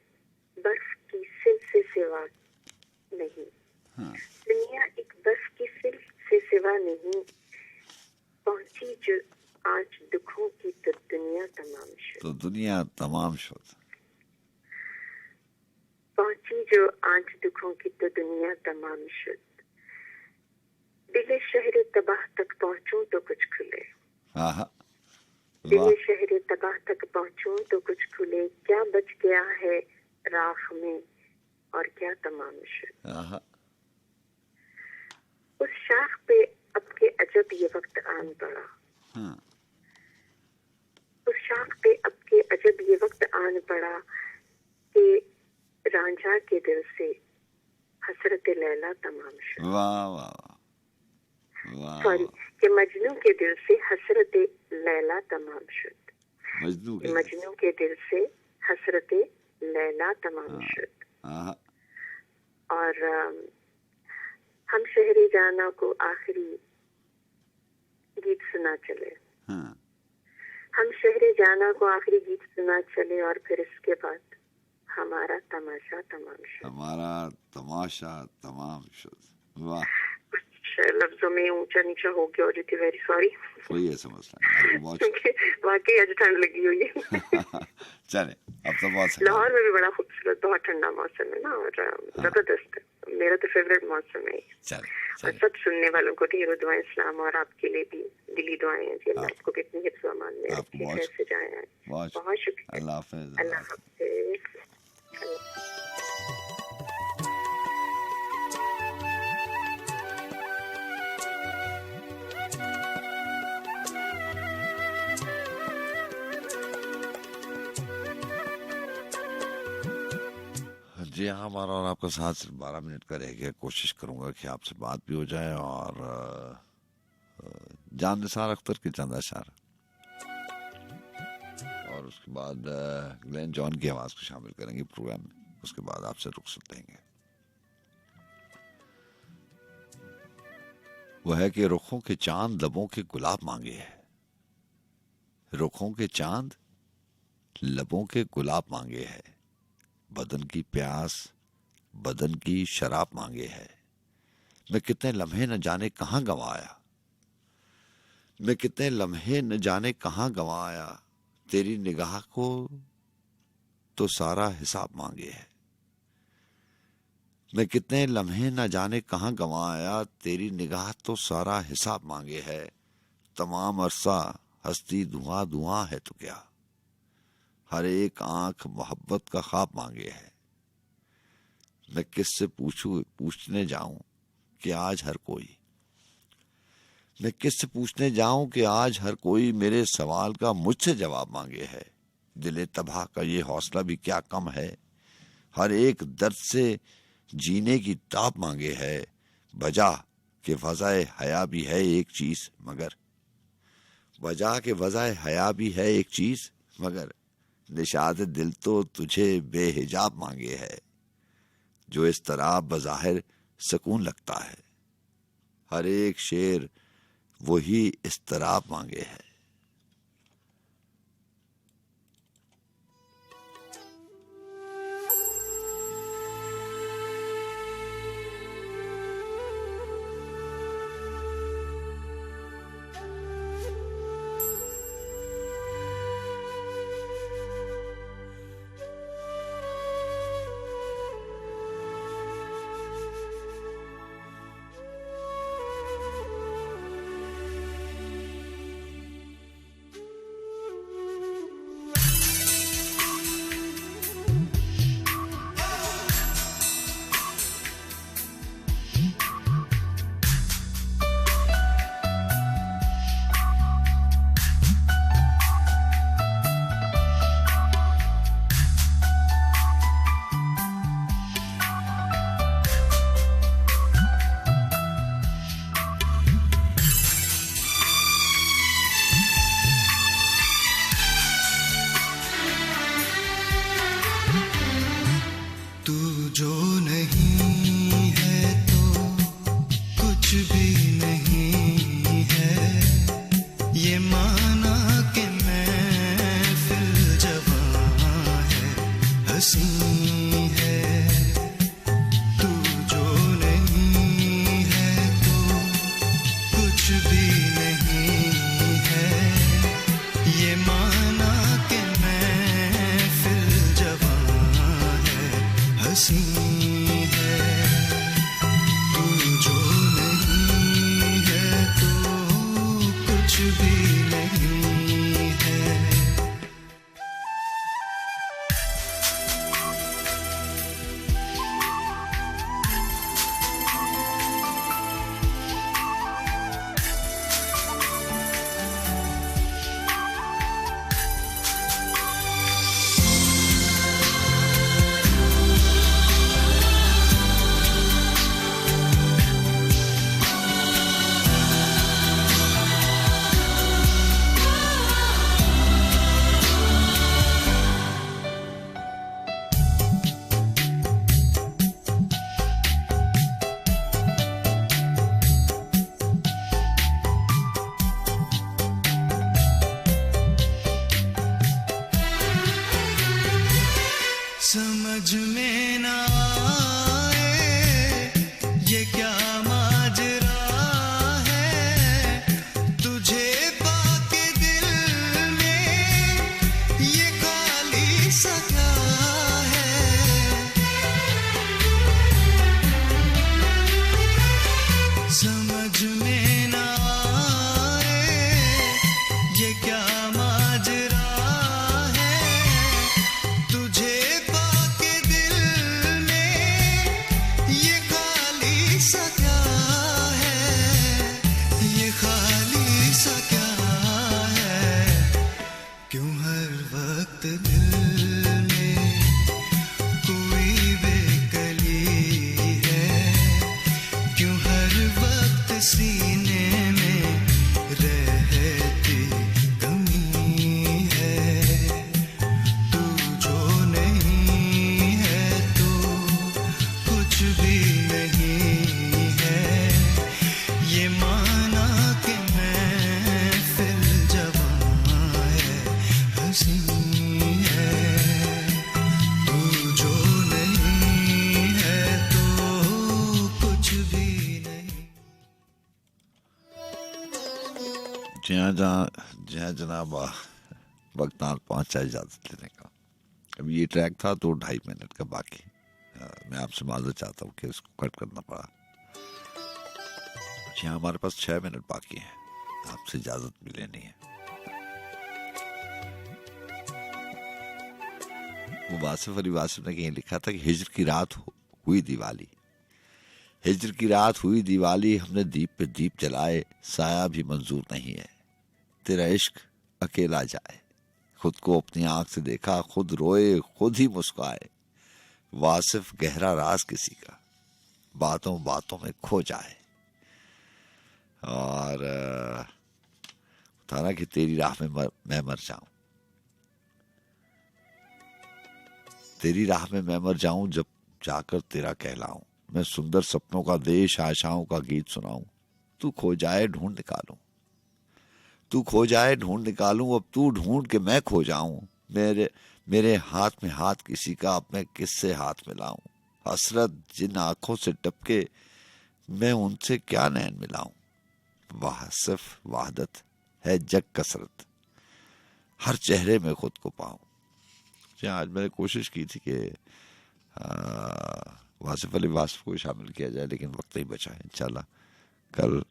बर्फ की सिल्क से सिवा नहीं, दुनिया एक बर्फ की सिल्क से सिवा नहीं, पहुंची जो आज दुखों की तो दुनिया तमाम शुद, तो दुनिया तमाम शुद, पहुंची जो आज दुखों की तो दुनिया तमाम शुद। दिले शहर तबाह तक पहुंचूं तो कुछ खुले, दिले शहर तबाह तक पहुंचूं तो कुछ खुले, क्या बच गया है राख में और क्या तमाम शुद। उस शाख पे अब के अजब ये वक्त आन पड़ा, उस शाख पे अब के अजब ये वक्त आन पड़ा कि रांझा के दिल से हसरत लैला तमाम शुद। वाह वाह सॉरी, कि मजनू के दिल से हसरत लैला तमाम शुद, मजनू के दिल से हसरत लैला तमाम शुद। और हम शहरे जाना को आखिरी गीत सुना चले, हम शहरे जाना को आखिरी गीत सुना चले, और फिर इसके बाद हमारा तमाशा तमाम शुद, हमारा तमाशा तमाम शुद। वाह, कुछ लफ्जों में ऊंचा नीचा हो गया, और वेरी सॉरी, कोई ऐसा मसला नहीं, क्योंकि वाकई आज ठंड लगी हुई है। चले अब तो बहुत लाहौर में भी बड़ा खूबसूरत बहुत ठंडा मौसम है ना, और जबरदस्त, मेरा तो फेवरेट मौसम है। और सब सुनने वालों को ढेरों दुआएं इस्लाम, और आपके लिए भी दिली दुआएं हैं जी, अल्लाह आपको कितनी हिफ्ज़ व अमान में रखे, कैसे जाए। बहुत शुक्रिया, अल्लाह हाफ़िज़। अल्लाह हाफ़िज़। जी हाँ, हमारा और आपका साथ सिर्फ 12 मिनट का रह गया। कोशिश करूंगा कि आपसे बात भी हो जाए, और जान निसार अख्तर के चंद अशार, और उसके बाद ग्लेन जॉन की आवाज़ को शामिल करेंगे प्रोग्राम में। उसके बाद आपसे रुखसत लेंगे। वह है कि रुखों के चांद लबों के गुलाब मांगे है, रुखों के चांद लबों के गुलाब मांगे है, बदन की प्यास बदन की शराब मांगे है। मैं कितने लम्हे न जाने कहाँ गंवाया, मैं कितने लम्हे न जाने कहाँ गंवाया, तेरी निगाह को तो सारा हिसाब मांगे है। मैं कितने लम्हे न जाने कहाँ गंवाया, तेरी निगाह तो सारा हिसाब मांगे है। तमाम अरसा हस्ती धुआं धुआं है तो क्या, हर एक आंख मोहब्बत का ख्वाब मांगे है। मैं किससे पूछने जाऊं कि आज हर कोई, मैं किससे पूछने जाऊं कि आज हर कोई मेरे सवाल का मुझसे जवाब मांगे है। दिले तबाह का ये हौसला भी क्या कम है, हर एक दर्द से जीने की ताब मांगे है। वजह के वज़ाए हया भी है एक चीज मगर, वजह के वज़ाए हया भी है एक चीज मगर, निशाद दिल तो तुझे बेहिजाब मांगे है, जो इस तरह बज़ाहिर सुकून लगता है, हर एक शेर वही इस तरह मांगे है। समझ में ना आए ये क्या माजरा है, तुझे पाके दिल में ये खाली सा क्या है। समझ में ना आए ये क्या माजरा है, तुझे सीने में रहती कमी है, तू जो नहीं है तो कुछ भी नहीं है, ये माना कि मैं फिर जवां है, हंसी है, तू जो नहीं है तो कुछ भी जहाँ जनाब वक्त नाल पहुंचा इजाजत लेने का। अब ये ट्रैक था तो 2.5 मिनट का बाकी, मैं आपसे माजरत चाहता हूँ कि इसको कट करना पड़ा। यहाँ हमारे पास 6 मिनट बाकी हैं, आपसे इजाजत भी लेनी है। वो वासिफ अली वासिफ ने कहीं लिखा था कि हिज्र की रात हुई दिवाली, हिज्र की रात हुई दिवाली, हमने दीप पे दीप जलाए, साया भी मंजूर नहीं है, तेरा इश्क अकेला जाए, खुद को अपनी आंख से देखा, खुद रोए खुद ही मुस्काए, वासिफ गहरा राज किसी का, बातों बातों में खो जाए। और था ना कि तेरी राह में मैं मर जाऊं, तेरी राह में मैं मर जाऊं, जब जाकर तेरा कहलाऊं, मैं सुंदर सपनों का देश आशाओं का गीत सुनाऊं। तू खो जाए ढूंढ निकालूं, तू खो जाए ढूंढ निकालूं, अब तू ढूंढ के मैं खो जाऊं। मेरे हाथ में हाथ किसी का, अब मैं किससे हाथ मिलाऊं। हसरत जिन आंखों से टपके, मैं उनसे क्या नैन मिलाऊं। वाह सिर्फ वाहदत है जग कसरत, हर चेहरे में खुद को पाऊं। आज मैंने कोशिश की थी कि वासिफ अली वासिफ को शामिल किया जाए, लेकिन वक्त नहीं बचा है। इंशाल्लाह कल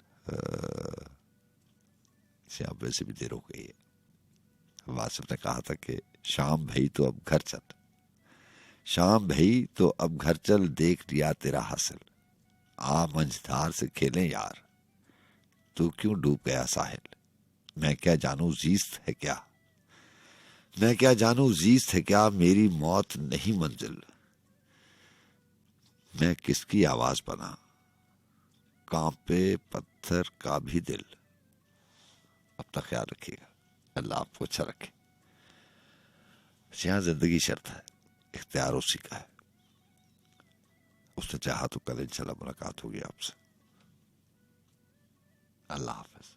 अब वैसे भी देर हो गई है। वासिफ ने कहा था कि शाम भई तो अब घर चल, शाम भई तो अब घर चल, देख लिया तेरा हासिल, आ मंझधार से खेलें यार, तू क्यों डूब गया साहिल। मैं क्या जानूं जीस्त है क्या, मैं क्या जानूं जीस्त है क्या, मेरी मौत नहीं मंजिल। मैं किसकी आवाज बना, कांपे पत्थर का भी दिल। अपना ख्याल रखिएगा, अल्लाह आपको अच्छा रखे। यहाँ जिंदगी शर्त है, इख्तियार उसी का है। उसने चाहा तो कल इंशाल्लाह मुलाकात होगी आपसे। अल्लाह हाफिज।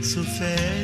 सफेद